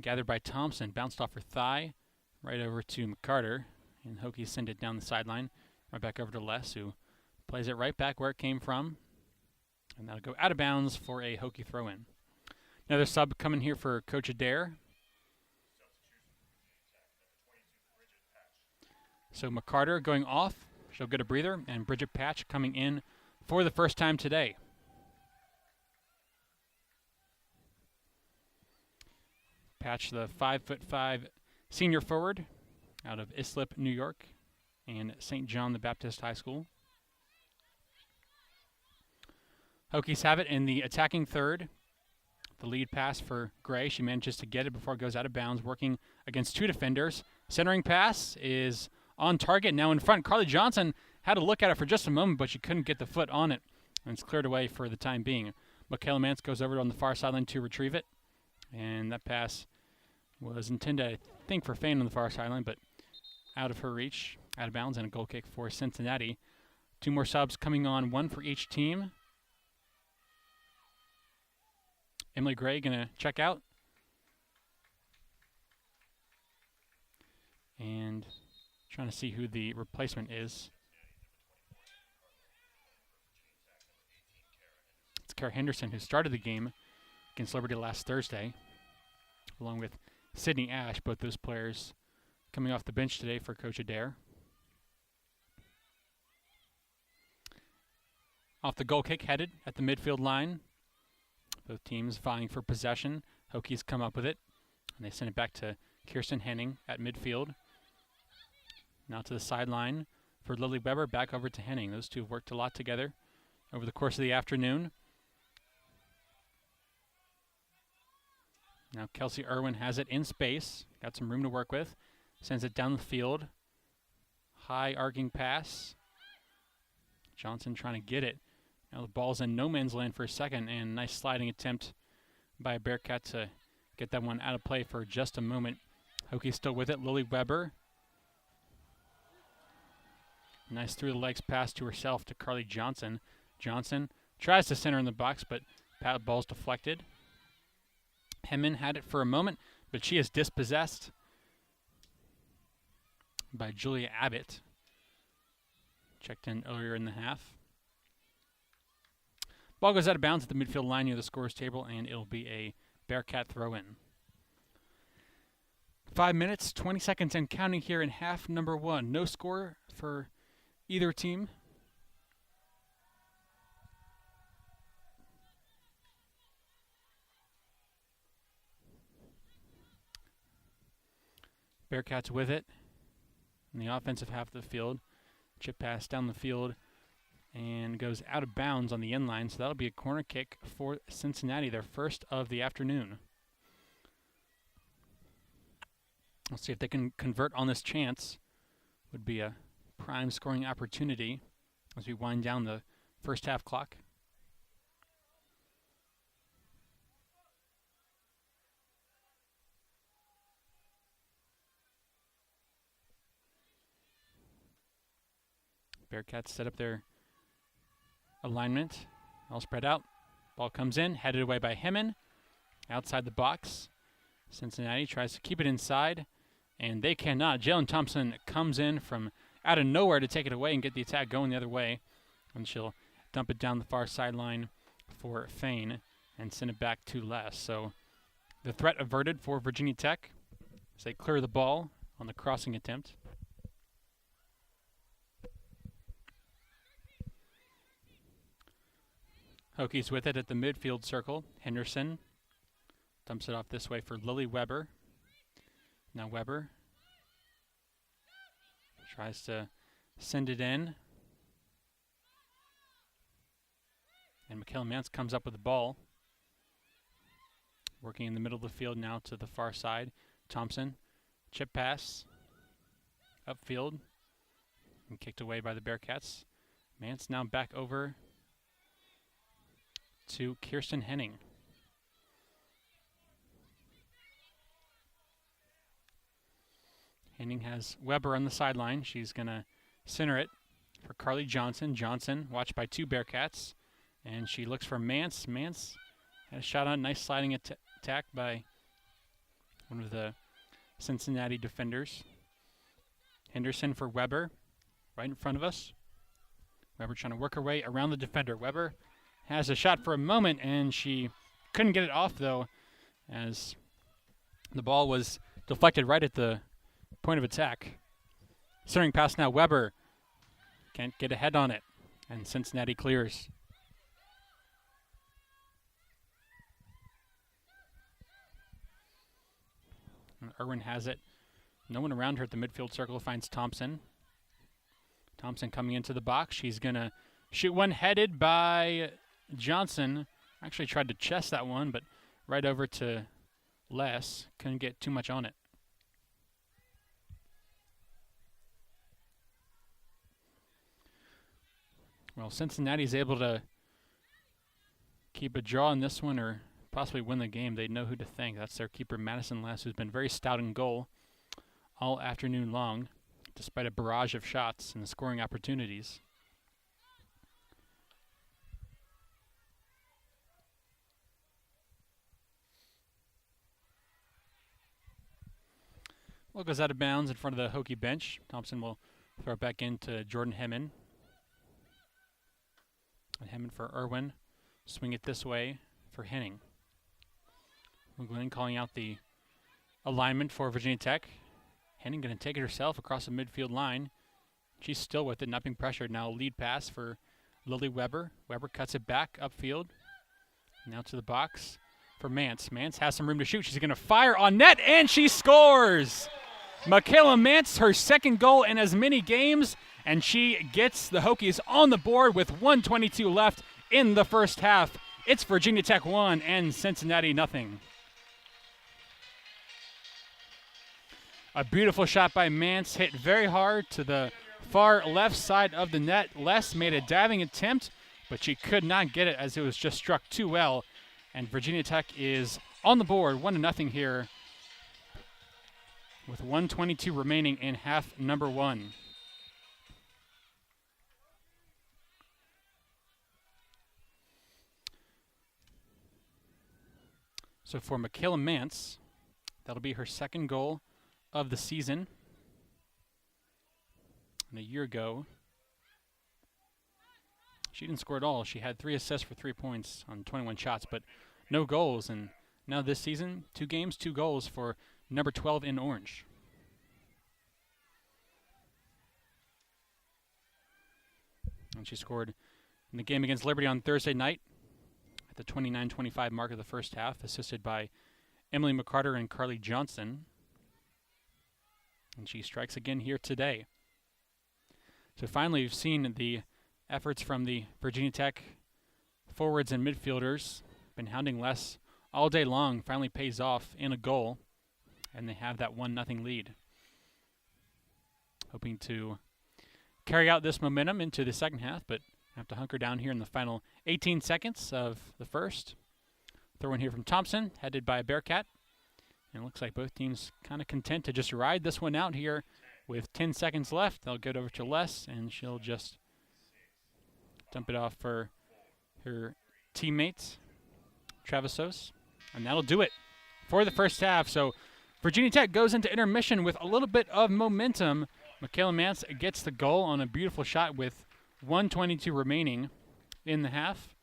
gathered by Thompson, bounced off her thigh, right over to McCarter, and Hokies send it down the sideline. Right back over to Les, who plays it right back where it came from. And that'll go out of bounds for a Hokie throw-in. Another sub coming here for Coach Adair. So McCarter going off. She'll get a breather. And Bridget Patch coming in for the first time today. Patch, the 5'5" senior forward out of Islip, New York, and St. John the Baptist High School. Hokies have it in the attacking third. The lead pass for Gray. She manages to get it before it goes out of bounds, working against two defenders. Centering pass is on target, now in front. Carly Johnson had to look at it for just a moment, but she couldn't get the foot on it, and it's cleared away for the time being. Michaela Mance goes over on the far sideline to retrieve it, and that pass was intended, I think, for Fane on the far sideline, but out of her reach, out of bounds, and a goal kick for Cincinnati. Two more subs coming on, one for each team. Emily Gray going to check out. And trying to see who the replacement is. It's Kara Henderson, who started the game against Liberty last Thursday, along with Sydney Ash, both those players coming off the bench today for Coach Adair. Off the goal kick, headed at the midfield line. Both teams vying for possession. Hokies come up with it, and they send it back to Kirsten Henning at midfield. Now to the sideline for Lily Weber, back over to Henning. Those two have worked a lot together over the course of the afternoon. Now Kelsey Irwin has it in space. Got some room to work with. Sends it down the field. High arcing pass. Johnson trying to get it. Now the ball's in no man's land for a second, and nice sliding attempt by Bearcat to get that one out of play for just a moment. Hokies still with it. Lily Weber. Nice through the legs pass to herself to Carly Johnson. Johnson tries to center in the box, but ball's deflected. Hemman had it for a moment, but she is dispossessed by Julia Abbott. Checked in earlier in the half. Ball goes out of bounds at the midfield line near the scorer's table, and it'll be a Bearcat throw-in. 5 minutes, 20 seconds, and counting here in half number one. No score for either team. Bearcats with it in the offensive half of the field. Chip pass down the field and goes out of bounds on the end line, so that'll be a corner kick for Cincinnati, their first of the afternoon. Let's see if they can convert on this chance. Would be a prime scoring opportunity as we wind down the first half clock. Bearcats set up their alignment. All spread out. Ball comes in, headed away by Hemman. Outside the box. Cincinnati tries to keep it inside, and they cannot. Jalen Thompson comes in from out of nowhere to take it away and get the attack going the other way. And she'll dump it down the far sideline for Fane and send it back to Les. So the threat averted for Virginia Tech as they clear the ball on the crossing attempt. Hokies with it at the midfield circle. Henderson dumps it off this way for Lily Weber. Now Weber tries to send it in. And Michaela Mance comes up with the ball. Working in the middle of the field now to the far side. Thompson, chip pass, upfield, and kicked away by the Bearcats. Mance now back over to Kirsten Henning. Henning has Weber on the sideline. She's going to center it for Carly Johnson. Johnson watched by two Bearcats, and she looks for Mance. Mance had a shot on. Nice sliding attack by one of the Cincinnati defenders. Henderson for Weber, right in front of us. Weber trying to work her way around the defender. Weber has a shot for a moment, and she couldn't get it off, though, as the ball was deflected right at the point of attack. Centering pass now, Weber can't get ahead on it, and Cincinnati clears. And Irwin has it. No one around her at the midfield circle, finds Thompson. Thompson coming into the box. She's going to shoot one headed by Johnson actually tried to chest that one, but right over to Les. Couldn't get too much on it. Well, Cincinnati's able to keep a draw in this one or possibly win the game. They know who to thank. That's their keeper, Madison Les, who's been very stout in goal all afternoon long, despite a barrage of shots and scoring opportunities. Well, goes out of bounds in front of the Hokie bench. Thompson will throw it back into Jordan Hemman. And Hemman for Irwin. Swing it this way for Henning. McGlynn calling out the alignment for Virginia Tech. Henning going to take it herself across the midfield line. She's still with it, not being pressured. Now lead pass for Lily Weber. Weber cuts it back upfield. Now to the box for Mance. Mance has some room to shoot. She's going to fire on net, and she scores! Michaela Mance, her second goal in as many games, and she gets the Hokies on the board with 1:22 left in the first half. It's Virginia Tech 1 and Cincinnati 0. A beautiful shot by Mance, hit very hard to the far left side of the net. Les made a diving attempt, but she could not get it as it was just struck too well. And Virginia Tech is on the board, 1-0 here, with 1:22 remaining in half number 1. So for Michaela Mance, that'll be her second goal of the season. And a year ago, she didn't score at all. She had 3 assists for 3 points on 21 shots, but no goals. And now this season, 2 games, 2 goals for number 12 in orange. And she scored in the game against Liberty on Thursday night at the 29-25 mark of the first half, assisted by Emily McCarter and Carly Johnson. And she strikes again here today. So finally, we've seen the efforts from the Virginia Tech forwards and midfielders. Been hounding Les all day long. Finally pays off in a goal. And they have that 1-0 lead. Hoping to carry out this momentum into the second half, but have to hunker down here in the final 18 seconds of the first. Throw in here from Thompson, headed by Bearcat. And it looks like both teams kind of content to just ride this one out here with 10 seconds left. They'll get over to Les, and she'll just dump it off for her teammate, Travisos. And that'll do it for the first half. So Virginia Tech goes into intermission with a little bit of momentum. Michaela Mance gets the goal on a beautiful shot with 1:22 remaining in the half.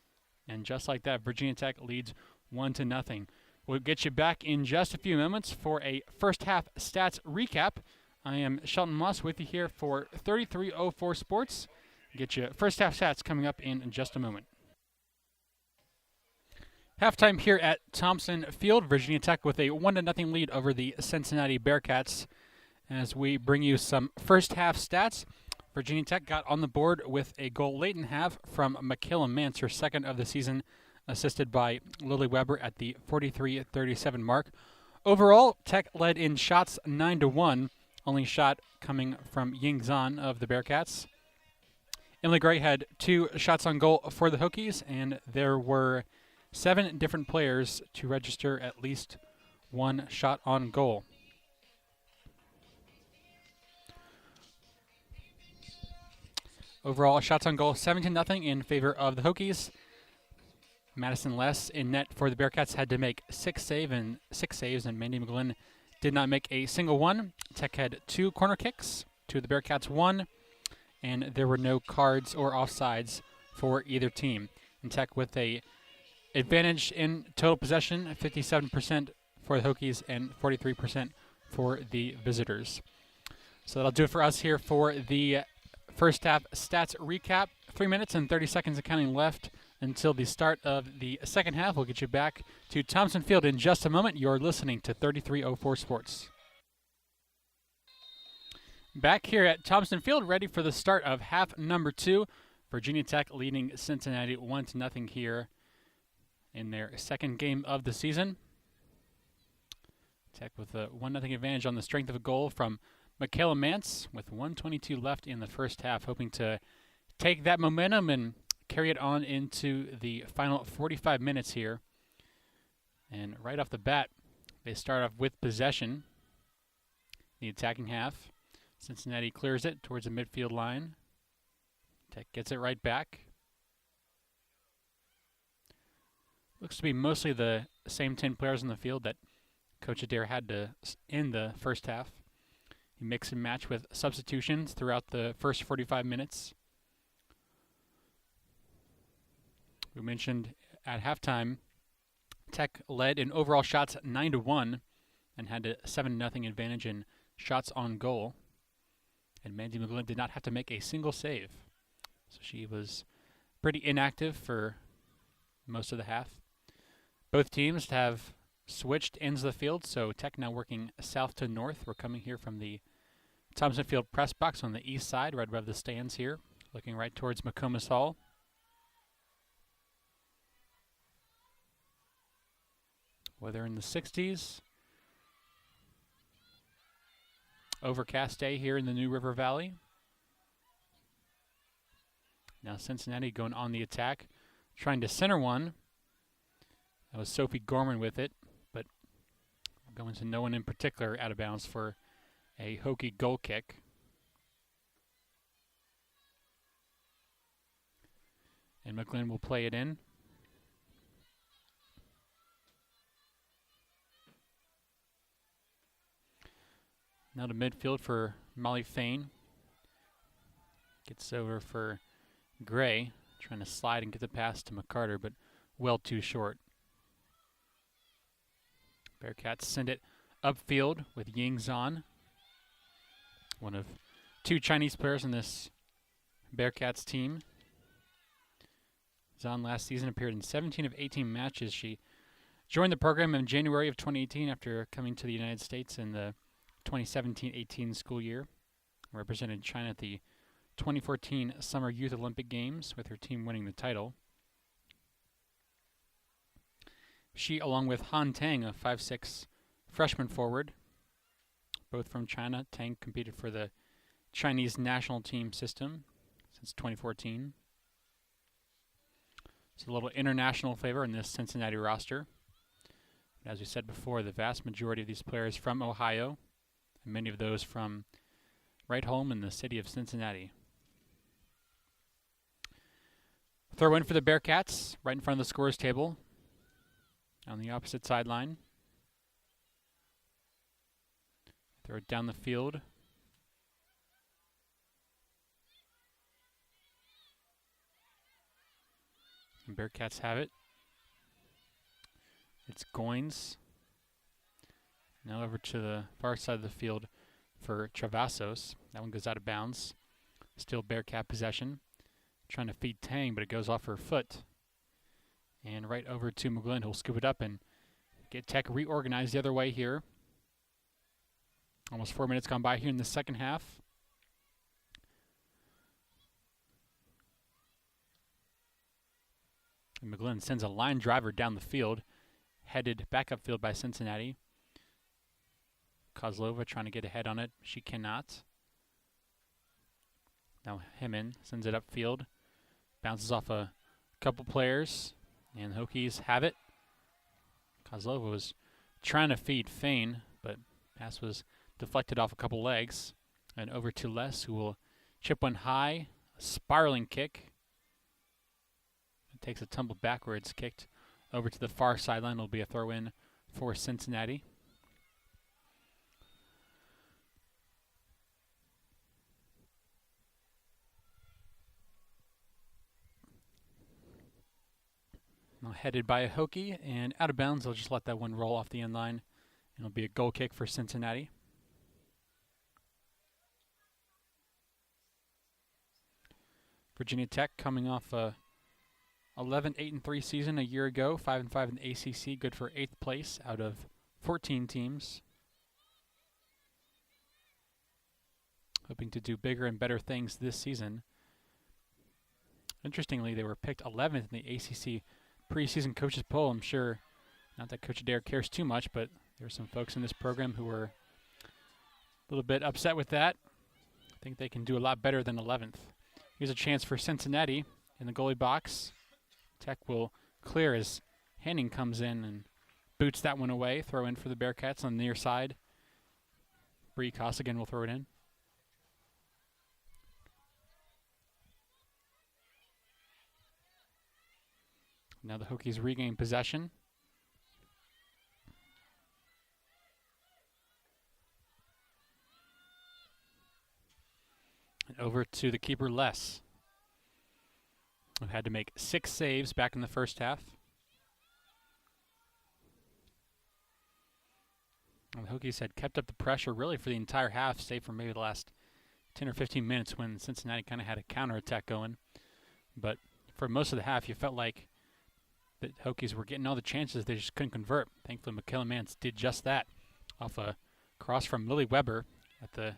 And just like that, Virginia Tech leads 1-0. We'll get you back in just a few moments for a first half stats recap. I am Shelton Moss with you here for 3304 Sports. Get you first half stats coming up in just a moment. Halftime here at Thompson Field. Virginia Tech with a 1-0 lead over the Cincinnati Bearcats. As we bring you some first half stats, Virginia Tech got on the board with a goal late in half from Michaela Mance, her second of the season, assisted by Lily Weber at the 43-37 mark. Overall, Tech led in shots 9-1, only shot coming from Ying Zhan of the Bearcats. Emily Gray had 2 shots on goal for the Hokies, and there were 7 different players to register at least 1 shot on goal. Overall, shots on goal 17-0 in favor of the Hokies. Madison Les in net for the Bearcats had to make 6 saves, and Mandy McGlynn did not make a single one. Tech had 2 corner kicks, 2 of the Bearcats 1, and there were no cards or offsides for either team. And Tech with a advantage in total possession, 57% for the Hokies and 43% for the visitors. So that'll do it for us here for the first half stats recap. 3 minutes and 30 seconds of counting left until the start of the second half. We'll get you back to Thompson Field in just a moment. You're listening to 3304 Sports. Back here at Thompson Field, ready for the start of half number 2. Virginia Tech leading Cincinnati 1-0 here in their second game of the season. Tech with a 1-0 advantage on the strength of a goal from Michaela Mance with 1:22 left in the first half, hoping to take that momentum and carry it on into the final 45 minutes here. And right off the bat, they start off with possession. The attacking half. Cincinnati clears it towards the midfield line. Tech gets it right back. Looks to be mostly the same 10 players on the field that Coach Adair had to end the first half. He mix and match with substitutions throughout the first 45 minutes. We mentioned at halftime, Tech led in overall shots 9-1 and had a 7-0 advantage in shots on goal. And Mandy McGlynn did not have to make a single save. So she was pretty inactive for most of the half. Both teams have switched ends of the field, so Tech now working south to north. We're coming here from the Thompson Field press box on the east side, right above the stands here, looking right towards McComas Hall. Weather in the 60s. Overcast day here in the New River Valley. Now Cincinnati going on the attack, trying to center one. That was Sophie Gorman with it, but going to no one in particular out of bounds for a Hokie goal kick. And McGlynn will play it in. Now to midfield for Molly Fain. Gets over for Gray, trying to slide and get the pass to McCarter, but well too short. Bearcats send it upfield with Ying Zhan, one of two Chinese players in this Bearcats team. Zhan last season appeared in 17 of 18 matches. She joined the program in January of 2018 after coming to the United States in the 2017-18 school year. Represented China at the 2014 Summer Youth Olympic Games with her team winning the title. She, along with Han Tang, a 5'6" freshman forward, both from China. Tang competed for the Chinese national team system since 2014. So a little international flavor in this Cincinnati roster. But as we said before, the vast majority of these players from Ohio, and many of those from right home in the city of Cincinnati. Throw in for the Bearcats, right in front of the scores table, on the opposite sideline. Throw it down the field. And Bearcats have it. It's Goins. Now over to the far side of the field for Travasos. That one goes out of bounds. Still Bearcat possession. Trying to feed Tang, but it goes off her foot. And right over to McGlynn, who'll scoop it up and get Tech reorganized the other way here. Almost 4 minutes gone by here in the second half. And McGlynn sends a line driver down the field, headed back upfield by Cincinnati. Kozlova trying to get ahead on it. She cannot. Now Hemin sends it upfield. Bounces off a couple players. And the Hokies have it. Kozlova was trying to feed Fain, but pass was deflected off a couple legs. And over to Les, who will chip one high. A spiraling kick. It takes a tumble backwards, kicked over to the far sideline. It'll be a throw in for Cincinnati. Now headed by a Hokie, and out of bounds. They'll just let that one roll off the end line. And it'll be a goal kick for Cincinnati. Virginia Tech coming off a 11-8-3 season a year ago, 5-5 in the ACC, good for 8th place out of 14 teams. Hoping to do bigger and better things this season. Interestingly, they were picked 11th in the ACC preseason coaches poll. I'm sure, not that Coach Adair cares too much, but there are some folks in this program who were a little bit upset with that. I think they can do a lot better than 11th. Here's a chance for Cincinnati in the goalie box. Tech will clear as Henning comes in and boots that one away. Throw in for the Bearcats on the near side. Bree Costigan will throw it in. Now the Hokies regain possession. And over to the keeper, Les, who had to make 6 saves back in the first half. And the Hokies had kept up the pressure really for the entire half, save for maybe the last 10 or 15 minutes when Cincinnati kind of had a counterattack going. But for most of the half, you felt like the Hokies were getting all the chances. They just couldn't convert. Thankfully, Michaela Mance did just that off a cross from Lily Weber at the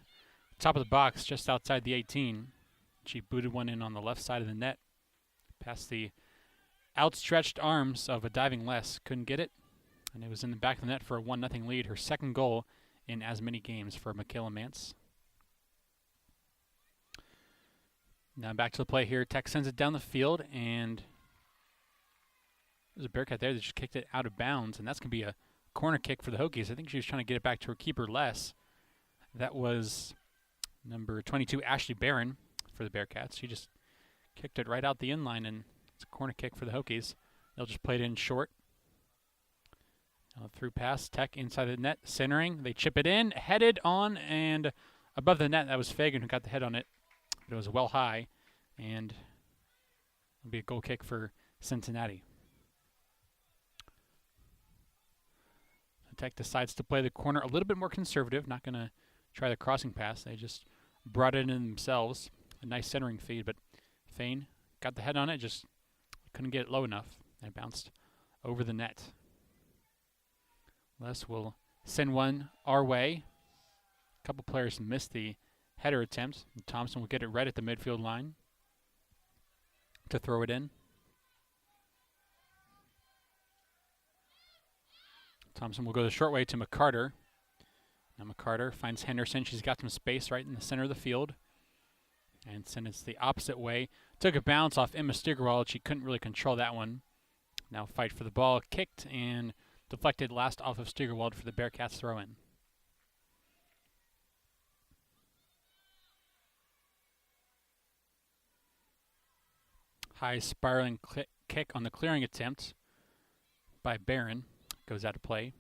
top of the box just outside the 18. She booted one in on the left side of the net past the outstretched arms of a diving Les. Couldn't get it, and it was in the back of the net for a 1-0 lead, her second goal in as many games for Michaela Mance. Now back to the play here. Tech sends it down the field, and there's a Bearcat there that just kicked it out of bounds, and that's going to be a corner kick for the Hokies. I think she was trying to get it back to her keeper, Les. That was number 22, Ashley Barron, for the Bearcats. She just kicked it right out the inline, and it's a corner kick for the Hokies. They'll just play it in short. Through pass, Tech inside the net, centering. They chip it in, headed on, and above the net. That was Fagan who got the head on it. But it was well high, and it'll be a goal kick for Cincinnati. Tech decides to play the corner a little bit more conservative, not going to try the crossing pass. They just brought it in themselves. A nice centering feed, but Fain got the head on it, just couldn't get it low enough, and it bounced over the net. Les will send one our way. A couple players missed the header attempt. Thompson will get it right at the midfield line to throw it in. Thompson will go the short way to McCarter. Now McCarter finds Henderson. She's got some space right in the center of the field. And sends it the opposite way. Took a bounce off Emma Steigerwald. She couldn't really control that one. Now fight for the ball. Kicked and deflected last off of Steigerwald for the Bearcats throw-in. High spiraling kick on the clearing attempt by Barron. Goes out of play.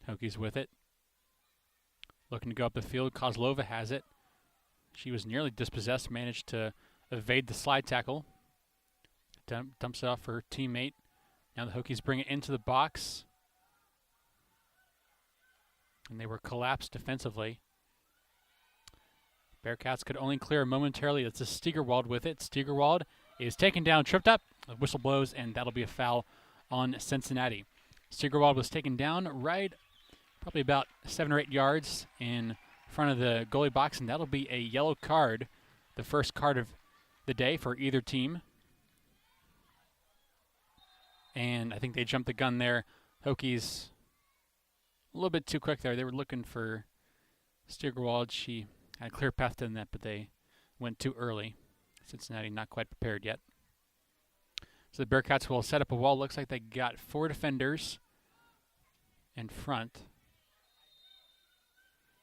Hokies with it. Looking to go up the field. Kozlova has it. She was nearly dispossessed. Managed to evade the slide tackle. Dumps it off her teammate. Now the Hokies bring it into the box. And they were collapsed defensively. Bearcats could only clear momentarily. It's a Steigerwald with it. Steigerwald is taken down, tripped up. The whistle blows, and that'll be a foul on Cincinnati. Steigerwald was taken down right probably about 7 or 8 yards in front of the goalie box, and that'll be a yellow card, the first card of the day for either team. And I think they jumped the gun there. Hokies a little bit too quick there. They were looking for Steigerwald. She had a clear path to the net, but they went too early. Cincinnati not quite prepared yet. So the Bearcats will set up a wall. Looks like they got 4 defenders in front.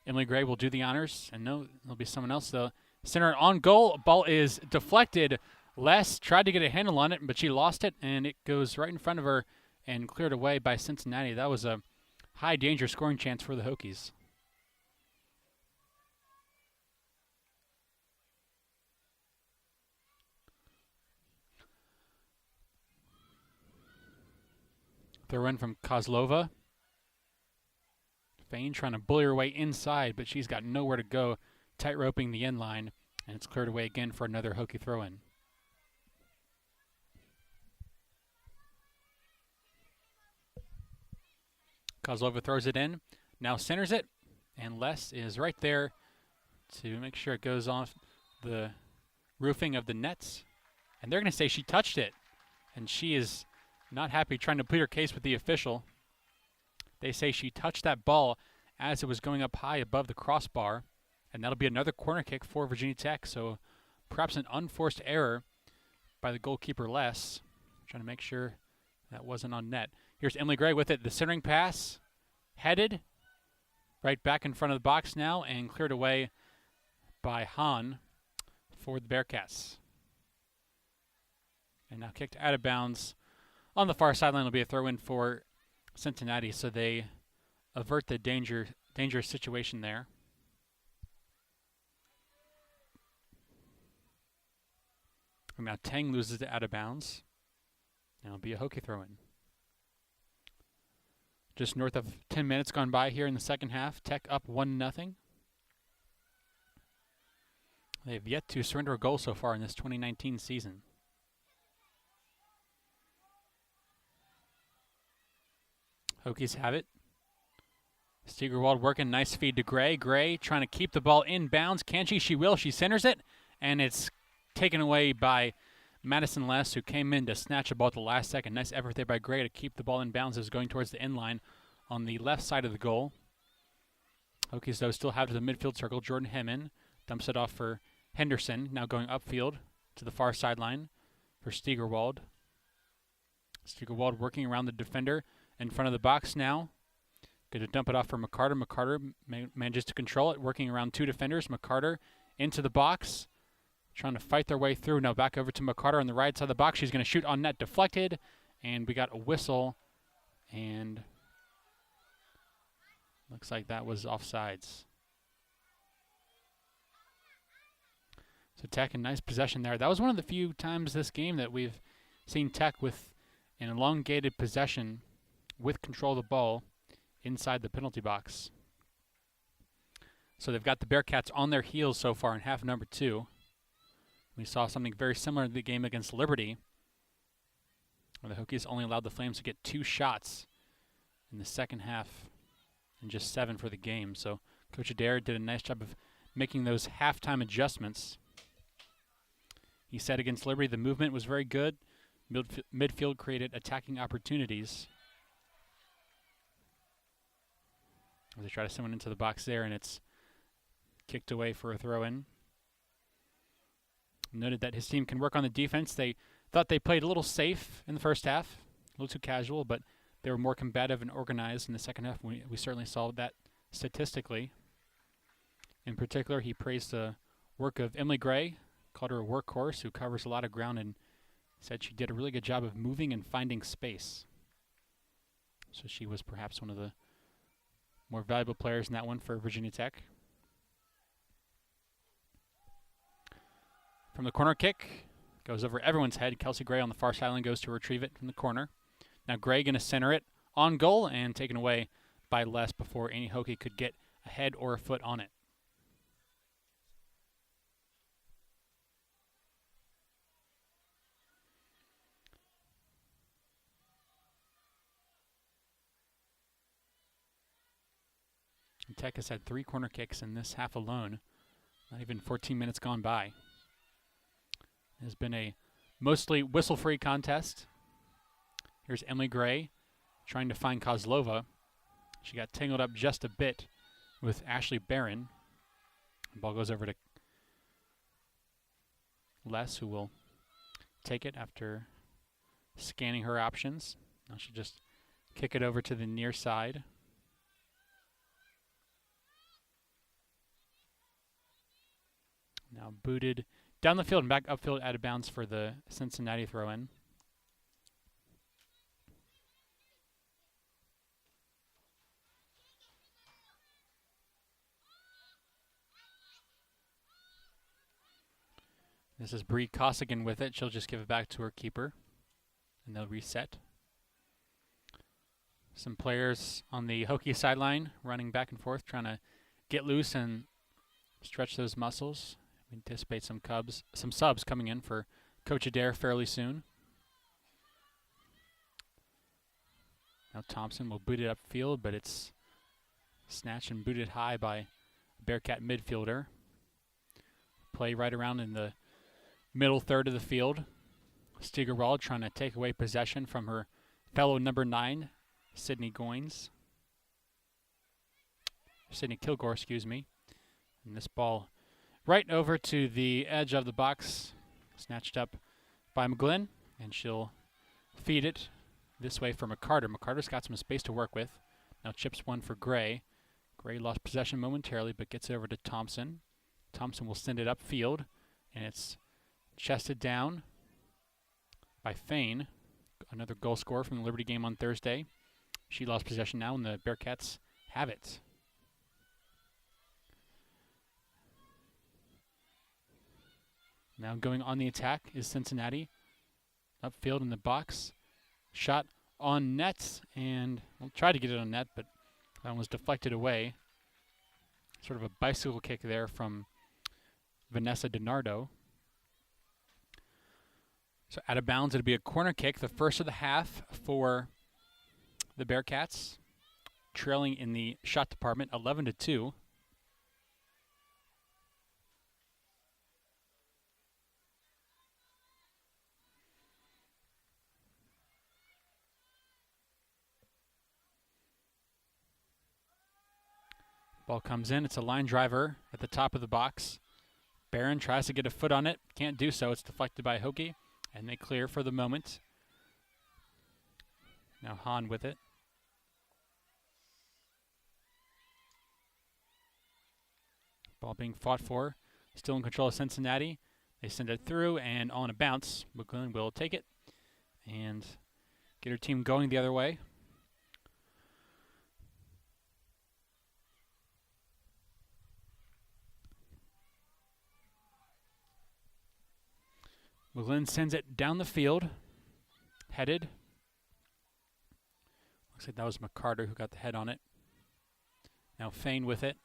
Emily Gray will do the honors. And no, there'll be someone else. The center on goal. Ball is deflected. Les tried to get a handle on it, but she lost it, and it goes right in front of her and cleared away by Cincinnati. That was a high danger scoring chance for the Hokies. Throw in from Kozlova. Fain trying to bully her way inside, but she's got nowhere to go. Tight roping the end line, and it's cleared away again for another Hokie throw in. Kozlova throws it in, now centers it, and Les is right there to make sure it goes off the roofing of the nets, and they're going to say she touched it, and she is not happy, trying to plead her case with the official. They say she touched that ball as it was going up high above the crossbar, and that'll be another corner kick for Virginia Tech. So perhaps an unforced error by the goalkeeper Les, trying to make sure that wasn't on net. Here's Emily Gray with it. The centering pass, headed right back in front of the box now, and cleared away by Hahn for the Bearcats. And now kicked out of bounds on the far sideline. Will be a throw-in for Cincinnati, so they avert the dangerous situation there. And now Tang loses it out of bounds. And it'll be a Hokie throw-in. Just north of 10 minutes gone by here in the second half. Tech up 1-0. They've yet to surrender a goal so far in this 2019 season. Hokies have it. Steigerwald working, nice feed to Gray. Gray trying to keep the ball in bounds. Can she? She will. She centers it, and it's taken away by Madison Les, who came in to snatch the ball at the last second. Nice effort there by Gray to keep the ball in bounds as it was going towards the end line on the left side of the goal. Hokies, though, still have to the midfield circle. Jordan Hemman dumps it off for Henderson, now going upfield to the far sideline for Steigerwald. Steigerwald working around the defender in front of the box now. Going to dump it off for McCarter. McCarter manages to control it, working around two defenders. McCarter into the box, trying to fight their way through. Now back over to McCarter on the right side of the box. She's going to shoot on net, deflected, and we got a whistle, and looks like that was offsides. So Tech in nice possession there. That was one of the few times this game that we've seen Tech with an elongated possession with control of the ball inside the penalty box. So they've got the Bearcats on their heels so far in half number 2. We saw something very similar in the game against Liberty, where the Hokies only allowed the Flames to get 2 shots in the second half and just 7 for the game. So Coach Adair did a nice job of making those halftime adjustments. He said against Liberty the movement was very good. Midfield created attacking opportunities. They try to send one into the box there, and it's kicked away for a throw-in. Noted that his team can work on the defense. They thought they played a little safe in the first half, a little too casual, but they were more combative and organized in the second half. We certainly saw that statistically. In particular, he praised the work of Emily Gray, called her a workhorse who covers a lot of ground, and said she did a really good job of moving and finding space. So she was perhaps one of the more valuable players in that one for Virginia Tech. From the corner kick, goes over everyone's head. Kelsey Gray on the far sideline goes to retrieve it from the corner. Now Gray going to center it on goal and taken away by Les before any Hokie could get a head or a foot on it. Tech has had 3 corner kicks in this half alone. Not even 14 minutes gone by. It has been a mostly whistle-free contest. Here's Emily Gray trying to find Kozlova. She got tangled up just a bit with Ashley Barron. The ball goes over to Les, who will take it after scanning her options. Now she'll just kick it over to the near side. Now booted down the field and back upfield out of bounds for the Cincinnati throw-in. This is Bree Costigan with it. She'll just give it back to her keeper, and they'll reset. Some players on the Hokie sideline running back and forth, trying to get loose and stretch those muscles. We anticipate some subs coming in for Coach Adair fairly soon. Now Thompson will boot it upfield, but it's snatched and booted high by a Bearcat midfielder. play right around in the middle third of the field. Steigerwald trying to take away possession from her fellow number 9, Sydney Kilgore, excuse me. And this ball right over to the edge of the box, snatched up by McGlynn, and she'll feed it this way for McCarter. McCarter's got some space to work with. Now chips one for Gray. Gray lost possession momentarily, but gets over to Thompson. Thompson will send it upfield, and it's chested down by Fain, another goal scorer from the Liberty game on Thursday. She lost possession now, and the Bearcats have it. Now going on the attack is Cincinnati. Upfield in the box. Shot on net, and we'll try to get it on net, but that one was deflected away. Sort of a bicycle kick there from Vanessa DiNardo. So out of bounds, it'll be a corner kick, the first of the half for the Bearcats, trailing in the shot department 11-2. Ball comes in. It's a line driver at the top of the box. Barron tries to get a foot on it. Can't do so. It's deflected by Hokie, and they clear for the moment. Now Hahn with it. Ball being fought for. Still in control of Cincinnati. They send it through, and on a bounce, McGlynn will take it and get her team going the other way. McGlynn sends it down the field, headed. Looks like that was McCarter who got the head on it. Now Fain with it.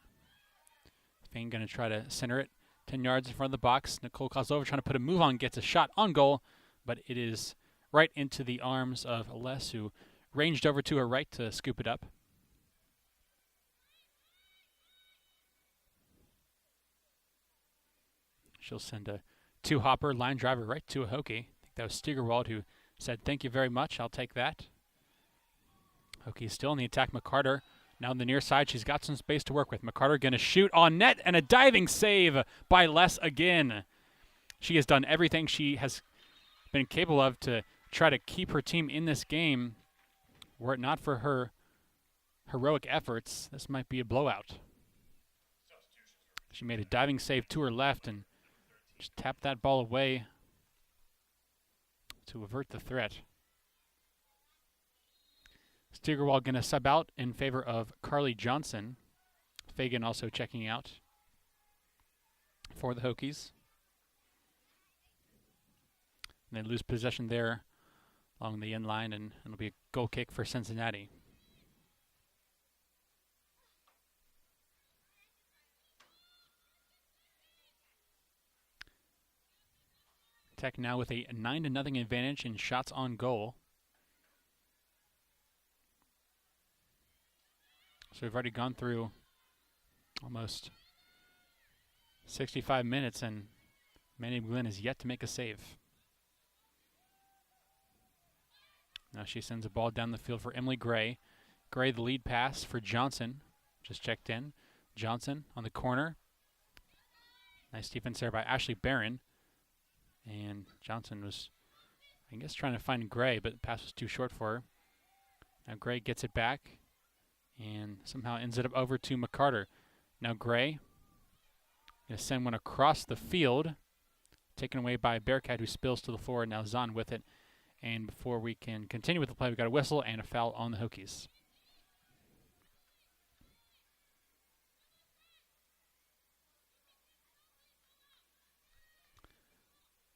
Fain going to try to center it 10 yards in front of the box. Nicole Kozlova trying to put a move on, gets a shot on goal, but it is right into the arms of Les, who ranged over to her right to scoop it up. She'll send a two-hopper line driver right to a Hokie. I think that was Steigerwald who said, "Thank you very much, I'll take that." Hokie still in the attack. McCarter now on the near side. She's got some space to work with. McCarter going to shoot on net, and a diving save by Les again. She has done everything she has been capable of to try to keep her team in this game. Were it not for her heroic efforts, this might be a blowout. She made a diving save to her left and just tapped that ball away to avert the threat. Steigerwald going to sub out in favor of Carly Johnson. Fagan also checking out for the Hokies. And they lose possession there along the end line, and it'll be a goal kick for Cincinnati. Tech now with a 9-0 advantage in shots on goal. So we've already gone through almost 65 minutes, and Manny McGlynn has yet to make a save. Now she sends a ball down the field for Emily Gray. Gray, the lead pass for Johnson. Just checked in. Johnson on the corner. Nice defense there by Ashley Barron. And Johnson was, I guess, trying to find Gray, but the pass was too short for her. Now Gray gets it back and somehow ends it up over to McCarter. Now Gray going to send one across the field, taken away by Bearcat, who spills to the floor. Now Zahn with it. And before we can continue with the play, we've got a whistle and a foul on the Hokies.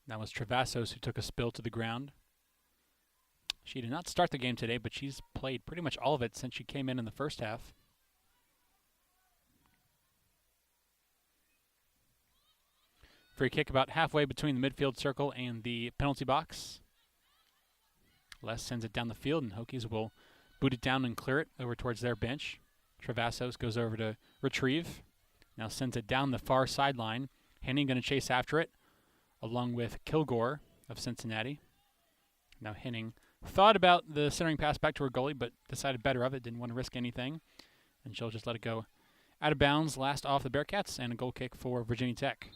That was Travassos who took a spill to the ground. She did not start the game today, but she's played pretty much all of it since she came in the first half. Free kick about halfway between the midfield circle and the penalty box. Les sends it down the field, and Hokies will boot it down and clear it over towards their bench. Travassos goes over to retrieve. Now sends it down the far sideline. Henning going to chase after it, along with Kilgore of Cincinnati. Now Henning thought about the centering pass back to her goalie, but decided better of it, didn't want to risk anything, and she'll just let it go out of bounds, last off the Bearcats, and a goal kick for Virginia Tech.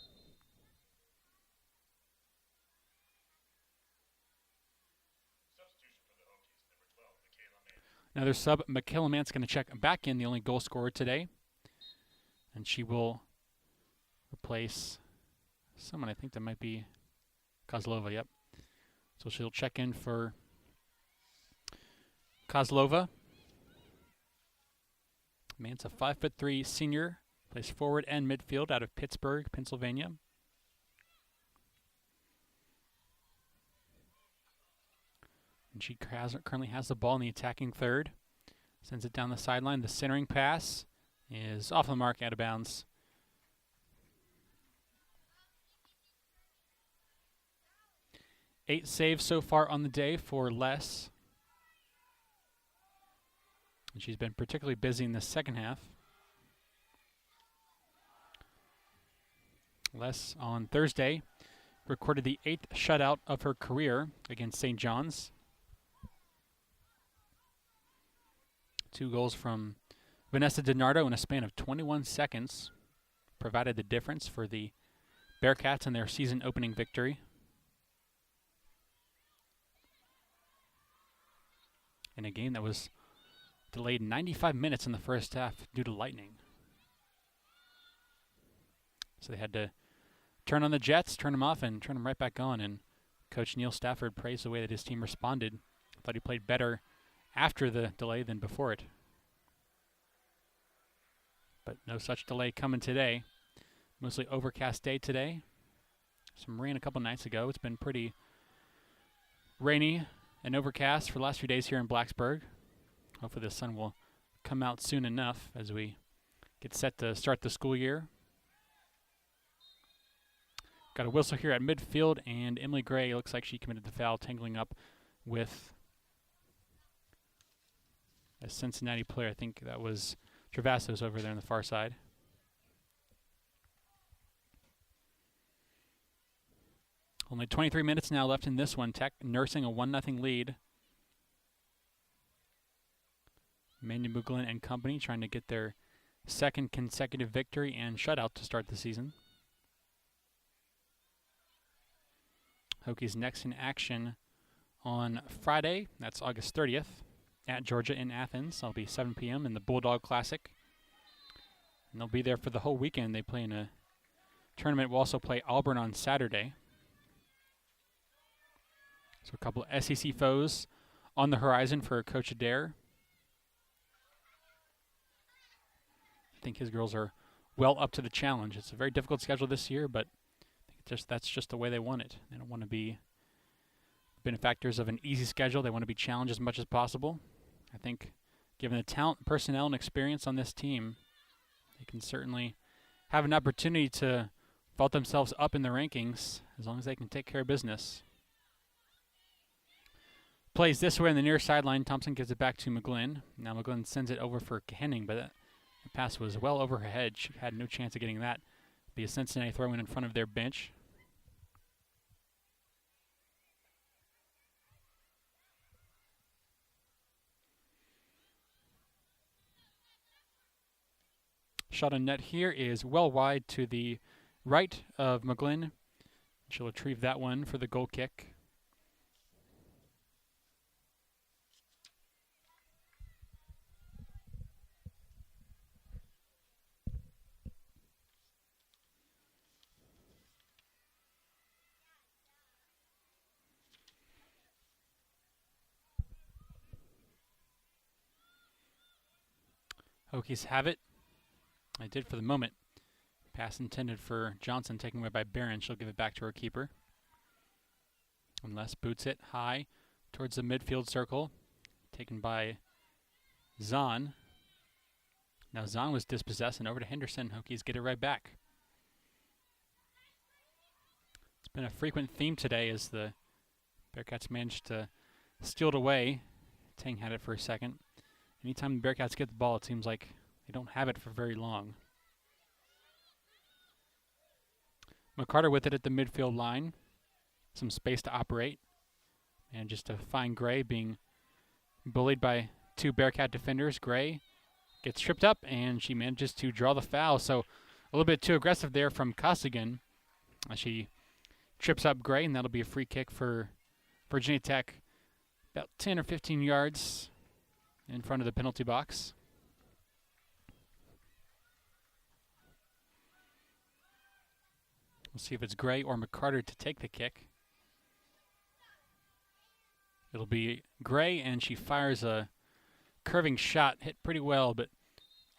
Another sub, Michaela Mantz, going to check back in, the only goal scorer today. And she will replace someone, I think that might be Kozlova, yep. So she'll check in for Kozlova. Mantz, a 5'3" senior, plays forward and midfield out of Pittsburgh, Pennsylvania. And she currently has the ball in the attacking third. Sends it down the sideline. The centering pass is off the mark, out of bounds. Eight saves so far on the day for Les. And she's been particularly busy in the second half. Les on Thursday recorded the 8th shutout of her career against St. John's. 2 goals from Vanessa DiNardo in a span of 21 seconds provided the difference for the Bearcats in their season opening victory. In a game that was delayed 95 minutes in the first half due to lightning. So they had to turn on the jets, turn them off, and turn them right back on. And Coach Neil Stafford praised the way that his team responded. Thought he played better after the delay than before it. But no such delay coming today. Mostly overcast day today. Some rain a couple nights ago. It's been pretty rainy and overcast for the last few days here in Blacksburg. Hopefully the sun will come out soon enough as we get set to start the school year. Got a whistle here at midfield, and Emily Gray looks like she committed the foul, tangling up with a Cincinnati player. I think that was Travassos over there on the far side. Only 23 minutes now left in this one. Tech nursing a 1-0 lead. Mandy Muglin and company trying to get their second consecutive victory and shutout to start the season. Hokies next in action on Friday. That's August 30th at Georgia in Athens. That'll be 7 p.m. in the Bulldog Classic. And they'll be there for the whole weekend. They play in a tournament. We'll also play Auburn on Saturday. So a couple of SEC foes on the horizon for Coach Adair. I think his girls are well up to the challenge. It's a very difficult schedule this year, but I think that's just the way they want it. They don't want to be benefactors of an easy schedule. They want to be challenged as much as possible. I think given the talent, personnel, and experience on this team, they can certainly have an opportunity to vault themselves up in the rankings as long as they can take care of business. Plays this way on the near sideline. Thompson gives it back to McGlynn. Now McGlynn sends it over for Henning, but the pass was well over her head. She had no chance of getting that. Be a Cincinnati throw-in in front of their bench. Shot on net here is well wide to the right of McGlynn. She'll retrieve that one for the goal kick. Hokies have it. I did for the moment. Pass intended for Johnson, taken away by Barron. She'll give it back to her keeper. Unless boots it high towards the midfield circle. Taken by Zahn. Now Zahn was dispossessed and over to Henderson. Hokies get it right back. It's been a frequent theme today as the Bearcats managed to steal it away. Tang had it for a second. Anytime the Bearcats get the ball, it seems like they don't have it for very long. McCarter with it at the midfield line. Some space to operate. And just to find Gray being bullied by two Bearcat defenders. Gray gets tripped up, and she manages to draw the foul. So a little bit too aggressive there from Costigan. She trips up Gray, and that'll be a free kick for Virginia Tech about 10 or 15 yards in front of the penalty box. We'll see if it's Gray or McCarter to take the kick. It'll be Gray, and she fires a curving shot, hit pretty well, but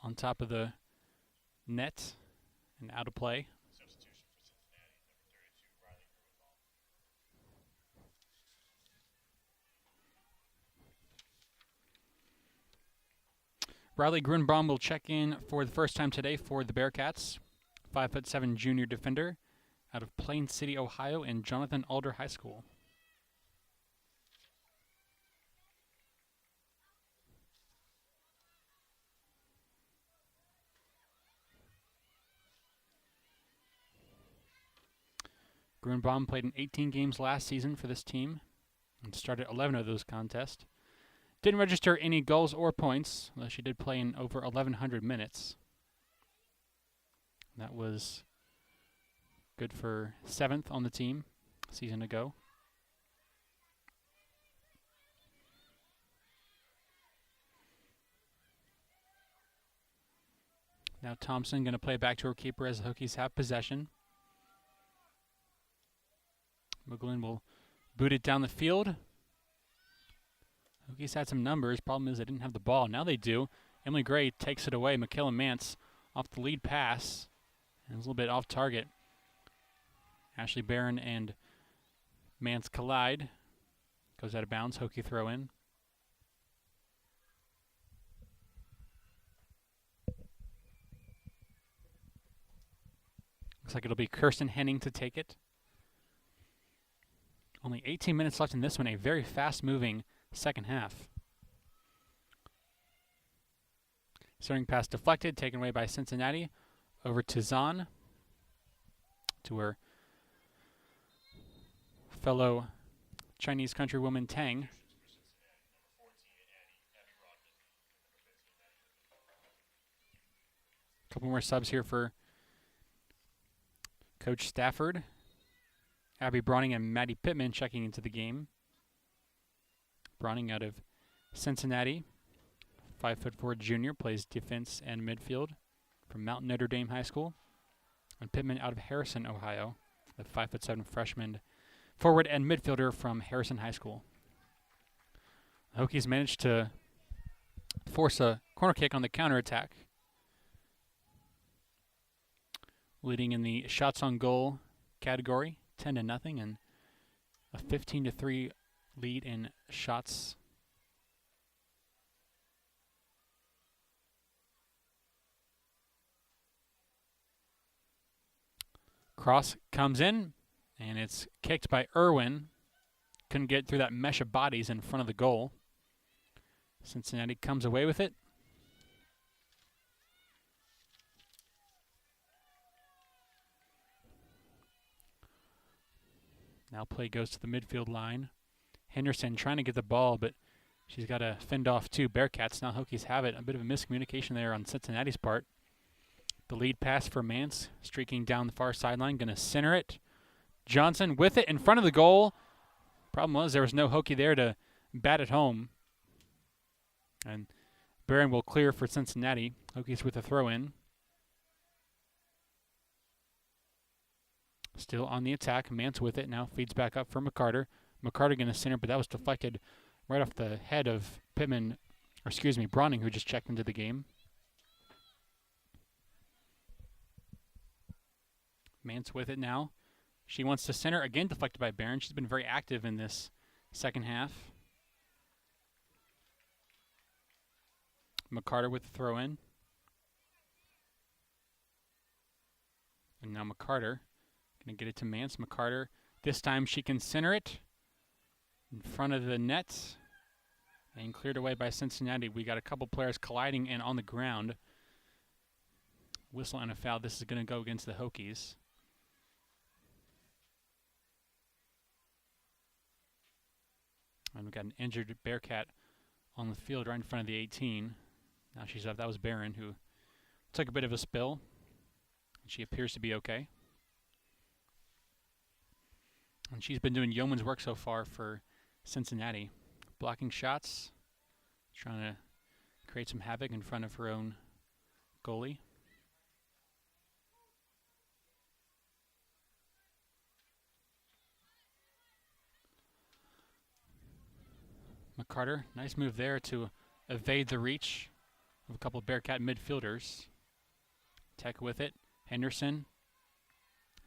on top of the net and out of play. Riley Grunbaum will check in for the first time today for the Bearcats. 5'7" junior defender out of Plain City, Ohio, and Jonathan Alder High School. Grunbaum played in 18 games last season for this team and started 11 of those contests. Didn't register any goals or points, although she did play in over 1,100 minutes. That was good for 7th on the team a season ago. Now Thompson going to play back to her keeper as the Hokies have possession. McGlynn will boot it down the field. Hokies had some numbers. Problem is they didn't have the ball. Now they do. Emily Gray takes it away. Michaela Mance off the lead pass. And it's a little bit off target. Ashley Barron and Mance collide. Goes out of bounds. Hokie throw in. Looks like it'll be Kirsten Henning to take it. Only 18 minutes left in this one. A very fast-moving second half. Starting pass deflected, taken away by Cincinnati. Over to Zahn. To her fellow Chinese countrywoman Tang. A couple more subs here for Coach Stafford. Abby Brawning and Maddie Pittman checking into the game. Brawning out of Cincinnati, 5'4" junior, plays defense and midfield from Mount Notre Dame High School. And Pittman out of Harrison, Ohio, the 5'7" freshman forward and midfielder from Harrison High School. The Hokies managed to force a corner kick on the counterattack, leading in the shots on goal category, 10-0, and a 15-3 lead in shots. Cross comes in, and it's kicked by Irwin. Couldn't get through that mesh of bodies in front of the goal. Cincinnati comes away with it. Now play goes to the midfield line. Henderson trying to get the ball, but she's got to fend off two Bearcats. Now Hokies have it. A bit of a miscommunication there on Cincinnati's part. The lead pass for Mance, streaking down the far sideline, going to center it. Johnson with it in front of the goal. Problem was there was no Hokie there to bat it home. And Barron will clear for Cincinnati. Hokies with a throw in. Still on the attack. Mance with it. Now feeds back up for McCarter. McCarter going to center, but that was deflected right off the head of Brawning, who just checked into the game. Mance with it now. She wants to center. Again deflected by Barron. She's been very active in this second half. McCarter with the throw in. And now McCarter going to get it to Mance. McCarter, this time she can center it in front of the net and cleared away by Cincinnati. We got a couple players colliding and on the ground. Whistle and a foul. This is going to go against the Hokies. And we've got an injured Bearcat on the field right in front of the 18. Now she's up. That was Barron, who took a bit of a spill. She appears to be okay. And she's been doing yeoman's work so far for Cincinnati. Blocking shots, trying to create some havoc in front of her own goalie. McCarter, nice move there to evade the reach of a couple of Bearcat midfielders. Tech with it. Henderson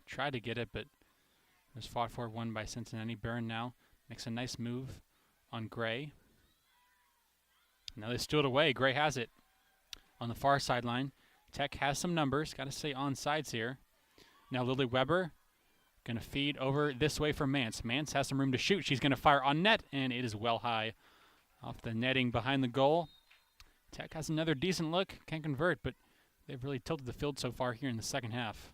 tried to get it, but it was fought for, won by Cincinnati. Barron now makes a nice move on Gray. Now they steal it away. Gray has it on the far sideline. Tech has some numbers. Got to stay on sides here. Now Lily Weber going to feed over this way for Mance. Mance has some room to shoot. She's going to fire on net, and it is well high off the netting behind the goal. Tech has another decent look. Can't convert, but they've really tilted the field so far here in the second half.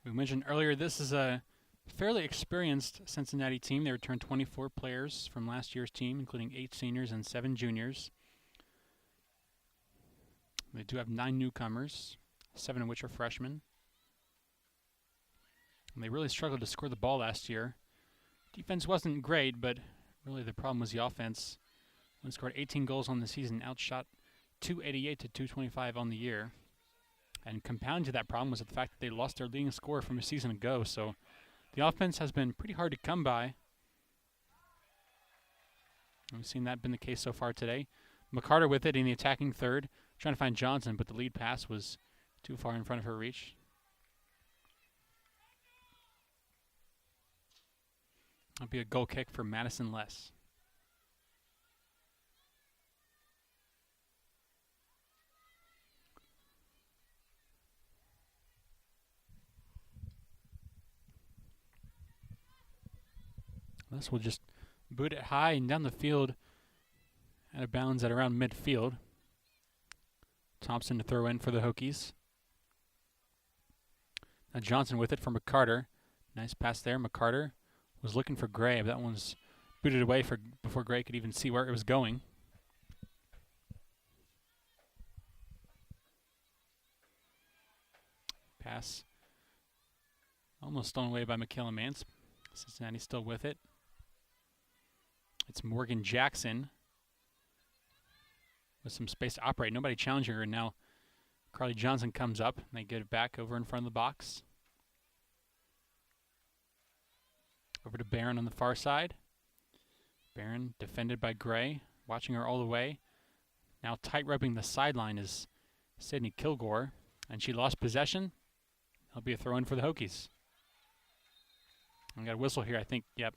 We mentioned earlier this is a fairly experienced Cincinnati team. They returned 24 players from last year's team, including 8 seniors and 7 juniors. They do have 9 newcomers, 7 of which are freshmen. And they really struggled to score the ball last year. Defense wasn't great, but really the problem was the offense. When scored 18 goals on the season, outshot 288 to 225 on the year. And compounding to that problem was the fact that they lost their leading scorer from a season ago. So the offense has been pretty hard to come by. And we've seen that been the case so far today. McCarter with it in the attacking third, trying to find Johnson, but the lead pass was too far in front of her reach. That'll be a goal kick for Madison Less. This will just boot it high and down the field out of bounds at around midfield. Thompson to throw in for the Hokies. Now Johnson with it for McCarter. Nice pass there. McCarter was looking for Gray, but that one's booted away before Gray could even see where it was going. Pass almost stolen away by Michaela Mance. Cincinnati still with it. It's Morgan Jackson with some space to operate. Nobody challenging her. And now Carly Johnson comes up, and they get it back over in front of the box. Over to Barron on the far side. Barron defended by Gray, watching her all the way. Now tight-roping the sideline is Sydney Kilgore, and she lost possession. That'll be a throw-in for the Hokies. We got a whistle here, I think. Yep.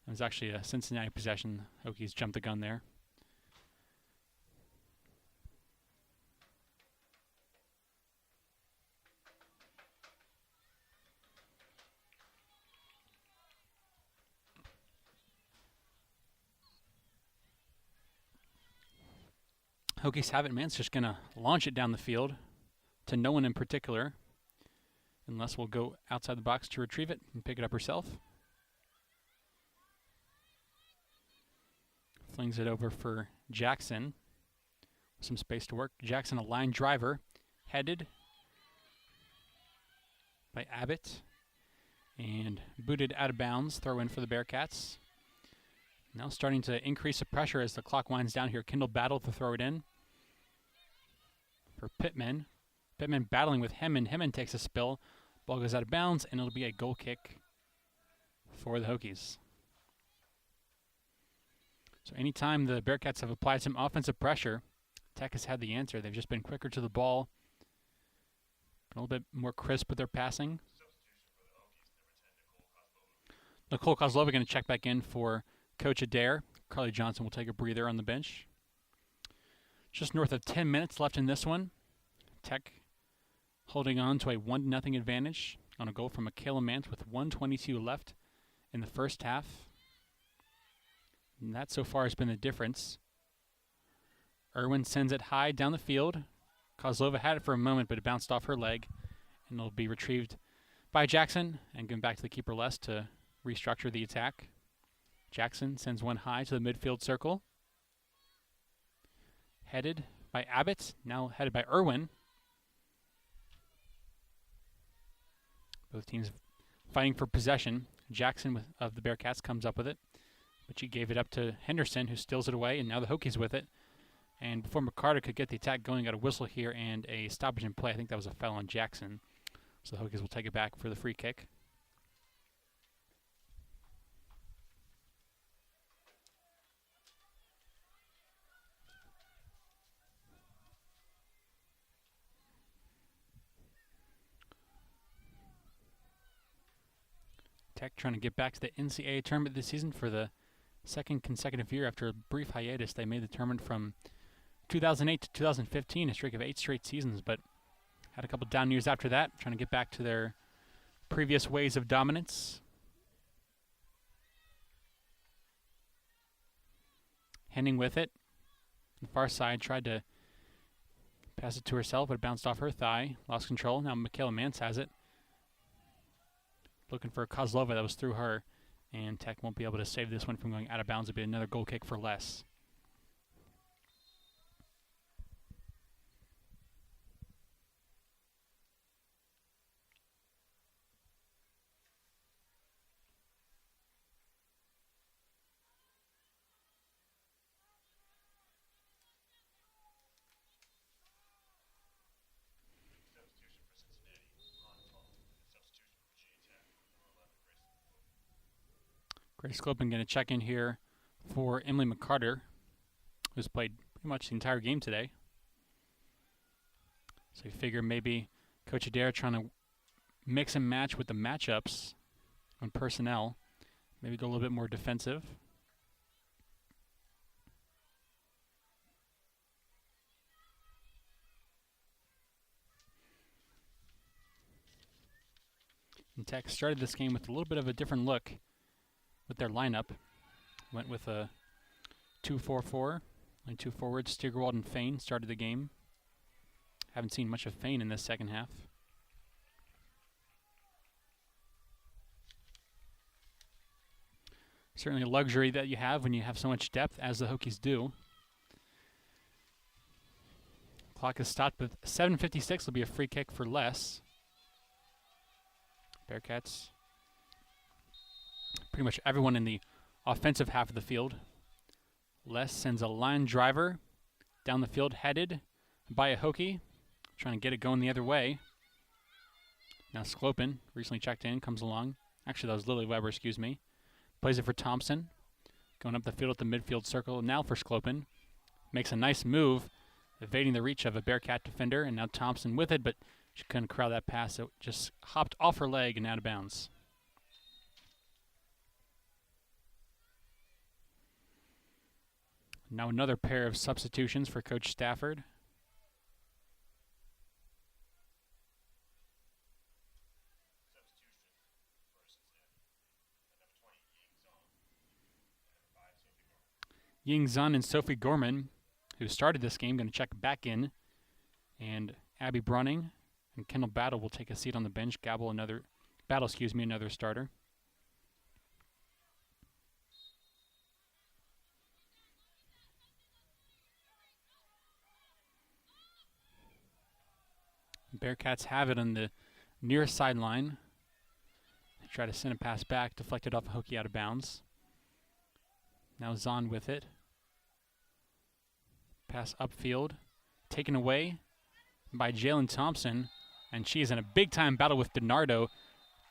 It was actually a Cincinnati possession. Hokies jumped the gun there. Hokies have it. Man's just going to launch it down the field to no one in particular. Unless we'll go outside the box to retrieve it and pick it up herself. Flings it over for Jackson. Some space to work. Jackson, a line driver. Headed by Abbott. And booted out of bounds. Throw in for the Bearcats. Now starting to increase the pressure as the clock winds down here. Kendall Battle to throw it in for Pittman. Pittman battling with Hemman. Hemman takes a spill. Ball goes out of bounds, and it'll be a goal kick for the Hokies. So anytime the Bearcats have applied some offensive pressure, Tech has had the answer. They've just been quicker to the ball, a little bit more crisp with their passing. Nicole Kozlova going to check back in for Coach Adair. Carly Johnson will take a breather on the bench. Just north of 10 minutes left in this one. Tech holding on to a 1-0 advantage on a goal from Michaela Mance with 1:22 left in the first half. And that so far has been the difference. Irwin sends it high down the field. Kozlova had it for a moment, but it bounced off her leg. And it'll be retrieved by Jackson and given back to the keeper Les to restructure the attack. Jackson sends one high to the midfield circle. Headed by Abbott, now headed by Irwin. Both teams fighting for possession. Jackson of the Bearcats comes up with it, but she gave it up to Henderson, who steals it away, and now the Hokies with it. And before McCarter could get the attack going, got a whistle here and a stoppage in play. I think that was a foul on Jackson. So the Hokies will take it back for the free kick. Tech trying to get back to the NCAA tournament this season for the second consecutive year. After a brief hiatus, they made the tournament from 2008 to 2015, a streak of 8 straight seasons, but had a couple down years after that, trying to get back to their previous ways of dominance. Henning with it. On the far side, tried to pass it to herself, but it bounced off her thigh. Lost control. Now Michaela Mance has it. Looking for Kozlova, that was through her. And Tech won't be able to save this one from going out of bounds. It'll be another goal kick for Les. Grace Clopin going to check in here for Emily McCarter, who's played pretty much the entire game today. So you figure maybe Coach Adair trying to mix and match with the matchups on personnel. Maybe go a little bit more defensive. And Tech started this game with a little bit of a different look with their lineup. Went with a 2-4-4. And 2 forwards. Steigerwald and Fain started the game. Haven't seen much of Fain in this second half. Certainly a luxury that you have when you have so much depth, as the Hokies do. Clock is stopped with 7:56. Will be a free kick for Les. Bearcats. Pretty much everyone in the offensive half of the field. Les sends a line driver down the field, headed by a Hokie, trying to get it going the other way. Now Sklopin, recently checked in, comes along. Actually, that was Lily Weber, excuse me. Plays it for Thompson. Going up the field at the midfield circle. Now for Sklopin. Makes a nice move, evading the reach of a Bearcat defender. And now Thompson with it, but she couldn't corral that pass. It just hopped off her leg and out of bounds. Now another pair of substitutions for Coach Stafford. Ying Zun and Sophie Gorman, who started this game, going to check back in. And Abby Brunning and Kendall Battle will take a seat on the bench. Battle, another starter. Bearcats have it on the near sideline. They try to send a pass back, deflected off a Hokie out of bounds. Now Zahn with it. Pass upfield, taken away by Jalen Thompson, and she is in a big-time battle with DiNardo.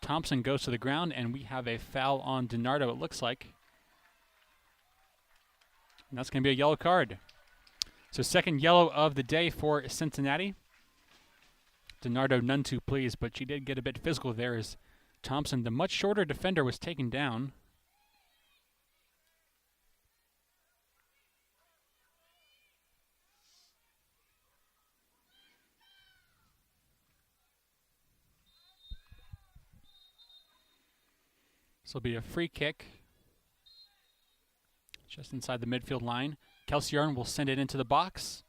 Thompson goes to the ground, and we have a foul on DiNardo, it looks like. And that's going to be a yellow card. So second yellow of the day for Cincinnati. DiNardo none too pleased, but she did get a bit physical there as Thompson, the much shorter defender, was taken down. This will be a free kick just inside the midfield line. Kelsey Arden will send it into the box.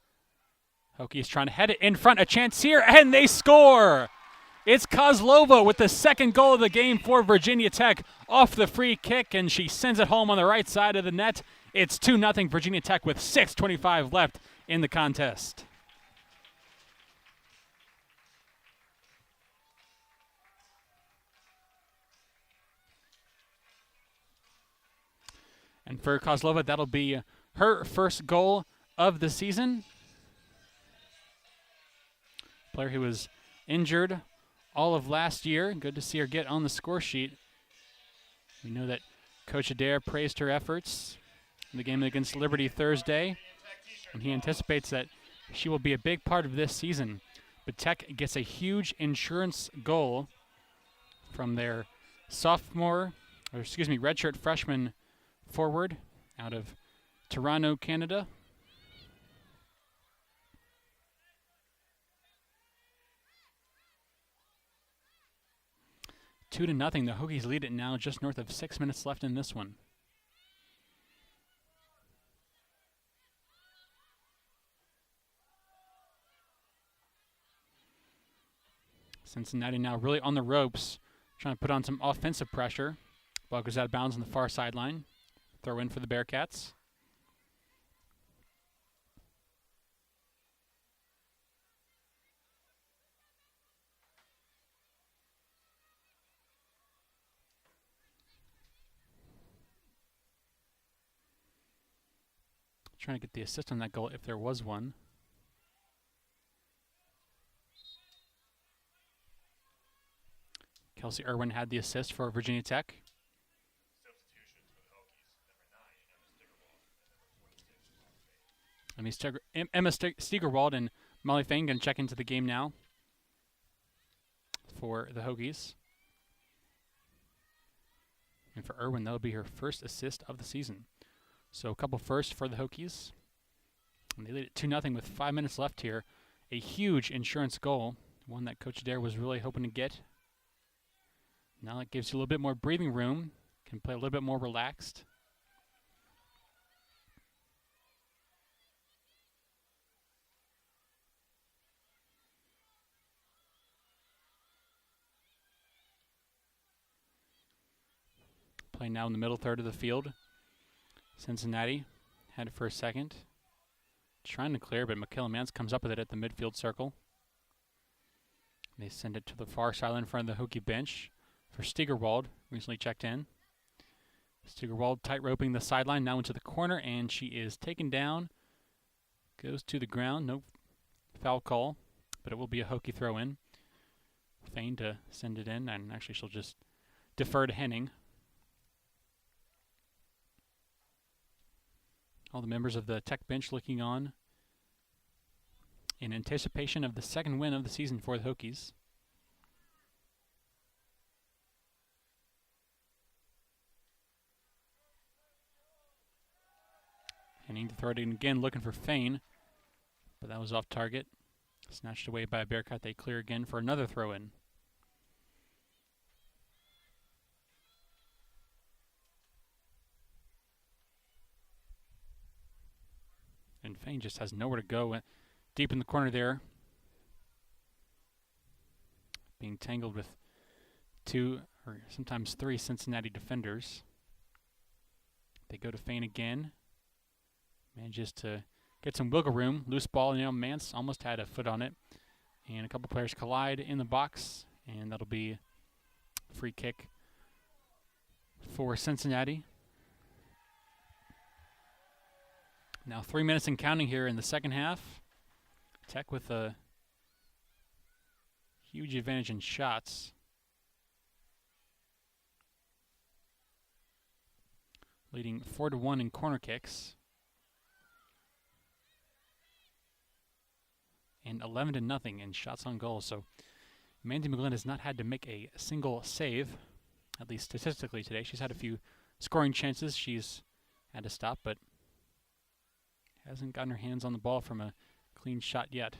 Hokies trying to head it in front. A chance here, and they score! It's Kozlova with the second goal of the game for Virginia Tech off the free kick, and she sends it home on the right side of the net. It's 2-0 Virginia Tech with 6:25 left in the contest. And for Kozlova, that'll be her first goal of the season. Player who was injured all of last year. Good to see her get on the score sheet. We know that Coach Adair praised her efforts in the game against Liberty Thursday, and he anticipates that she will be a big part of this season. But Tech gets a huge insurance goal from their redshirt freshman forward out of Toronto, Canada. Two to nothing. The Hokies lead it now, just north of 6 minutes left in this one. Cincinnati now really on the ropes, trying to put on some offensive pressure. Ball goes out of bounds on the far sideline. Throw in for the Bearcats. Trying to get the assist on that goal if there was one. Kelsey Irwin had the assist for Virginia Tech. Emma Steigerwald and Molly Fain going to check into the game now for the Hokies. And for Irwin, that'll be her first assist of the season. So a couple firsts for the Hokies. And they lead it 2-0 with 5 minutes left here. A huge insurance goal, one that Coach Adair was really hoping to get. Now it gives you a little bit more breathing room. Can play a little bit more relaxed. Playing now in the middle third of the field. Cincinnati had it for a second. Trying to clear, but Michaela Mance comes up with it at the midfield circle. They send it to the far sideline in front of the Hokie bench for Steigerwald, recently checked in. Steigerwald tight-roping the sideline, now into the corner, and she is taken down. Goes to the ground. No foul call, but it will be a Hokie throw-in. Fain to send it in, and actually she'll just defer to Henning. All the members of the Tech bench looking on in anticipation of the second win of the season for the Hokies. Henning to throw it in again, looking for Fain, but that was off target. Snatched away by a Bearcat. They clear again for another throw-in. And Fain just has nowhere to go. Deep in the corner there. Being tangled with two or sometimes three Cincinnati defenders. They go to Fain again. Manages to get some wiggle room. Loose ball. Mance almost had a foot on it. And a couple players collide in the box. And that'll be a free kick for Cincinnati. Now 3 minutes and counting here in the second half. Tech with a huge advantage in shots. Leading 4-1 in corner kicks. And 11-0 in shots on goal. So Mandy McGlynn has not had to make a single save, at least statistically today. She's had a few scoring chances she's had to stop, but hasn't gotten her hands on the ball from a clean shot yet.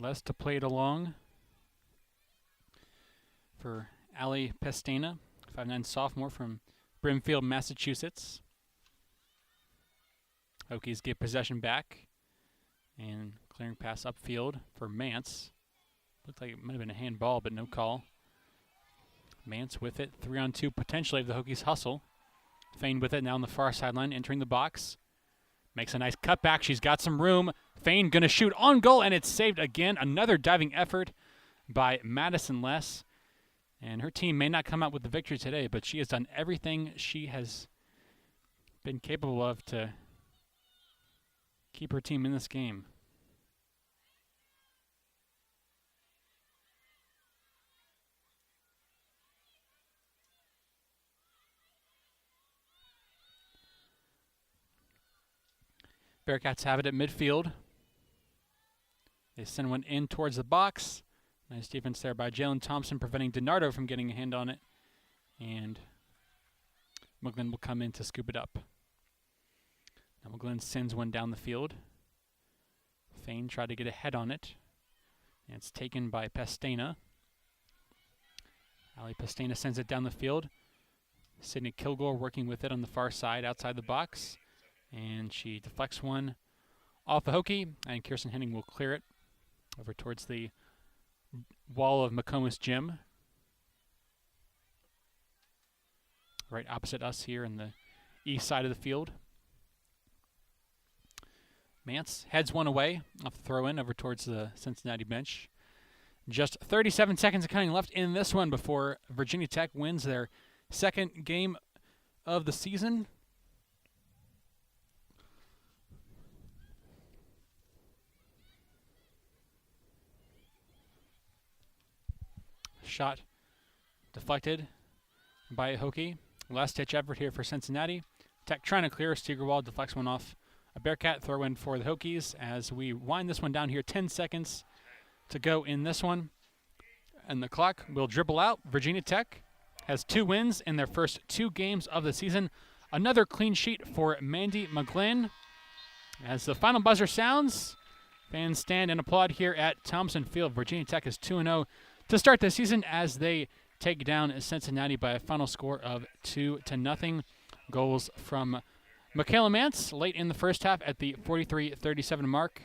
Less to play it along for Allie Pestana, 5'9" sophomore from Brimfield, Massachusetts. Hokies get possession back and clearing pass upfield for Mance. Looked like it might have been a handball, but no call. Mance with it, 3-on-2 potentially if the Hokies hustle. Fain with it now on the far sideline, entering the box. Makes a nice cutback. She's got some room. Fain going to shoot on goal, and it's saved again. Another diving effort by Madison Less. And her team may not come out with the victory today, but she has done everything she has been capable of to keep her team in this game. Bearcats have it at midfield. They send one in towards the box. Nice defense there by Jalen Thompson, preventing DiNardo from getting a hand on it. And McGlynn will come in to scoop it up. Now McGlynn sends one down the field. Fain tried to get a head on it. And it's taken by Pestana. Allie Pestana sends it down the field. Sydney Kilgore working with it on the far side outside the box. And she deflects one off the Hokie, and Kirsten Henning will clear it over towards the wall of McComas Gym. Right opposite us here in the east side of the field. Mance heads one away off the throw-in over towards the Cincinnati bench. Just 37 seconds of counting left in this one before Virginia Tech wins their second game of the season. Shot deflected by Hokie. Last-ditch effort here for Cincinnati. Tech trying to clear. Steigerwald deflects one off a Bearcat. Throw-in for the Hokies as we wind this one down here. 10 seconds to go in this one. And the clock will dribble out. Virginia Tech has 2 wins in their first 2 games of the season. Another clean sheet for Mandy McGlynn. As the final buzzer sounds, fans stand and applaud here at Thompson Field. Virginia Tech is 2-0 to start the season as they take down Cincinnati by a final score of 2-0. Goals from Michaela Mance late in the first half at the 43-37 mark.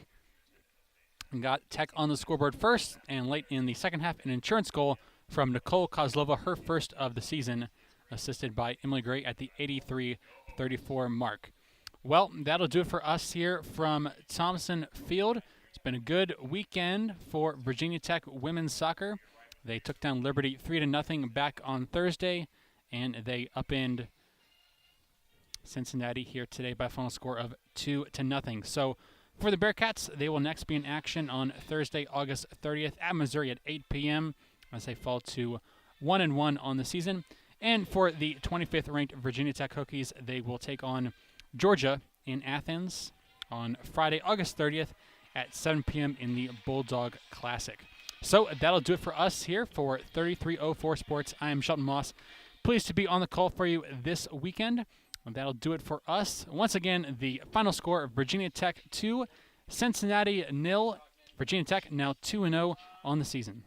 And got Tech on the scoreboard first, and late in the second half, an insurance goal from Nicole Kozlova, her first of the season, assisted by Emily Gray at the 83-34 mark. Well, that'll do it for us here from Thompson Field. It's been a good weekend for Virginia Tech women's soccer. They took down Liberty 3-0 back on Thursday, and they upend Cincinnati here today by a final score of 2-0. So for the Bearcats, they will next be in action on Thursday, August 30th at Missouri at 8 p.m. as they fall to 1-1 on the season. And for the 25th ranked Virginia Tech Hokies, they will take on Georgia in Athens on Friday, August 30th at 7 p.m. in the Bulldog Classic. So that'll do it for us here for 3304 Sports. I am Shelton Moss. Pleased to be on the call for you this weekend. And that'll do it for us. Once again, the final score of Virginia Tech 2, Cincinnati 0. Virginia Tech now 2-0 on the season.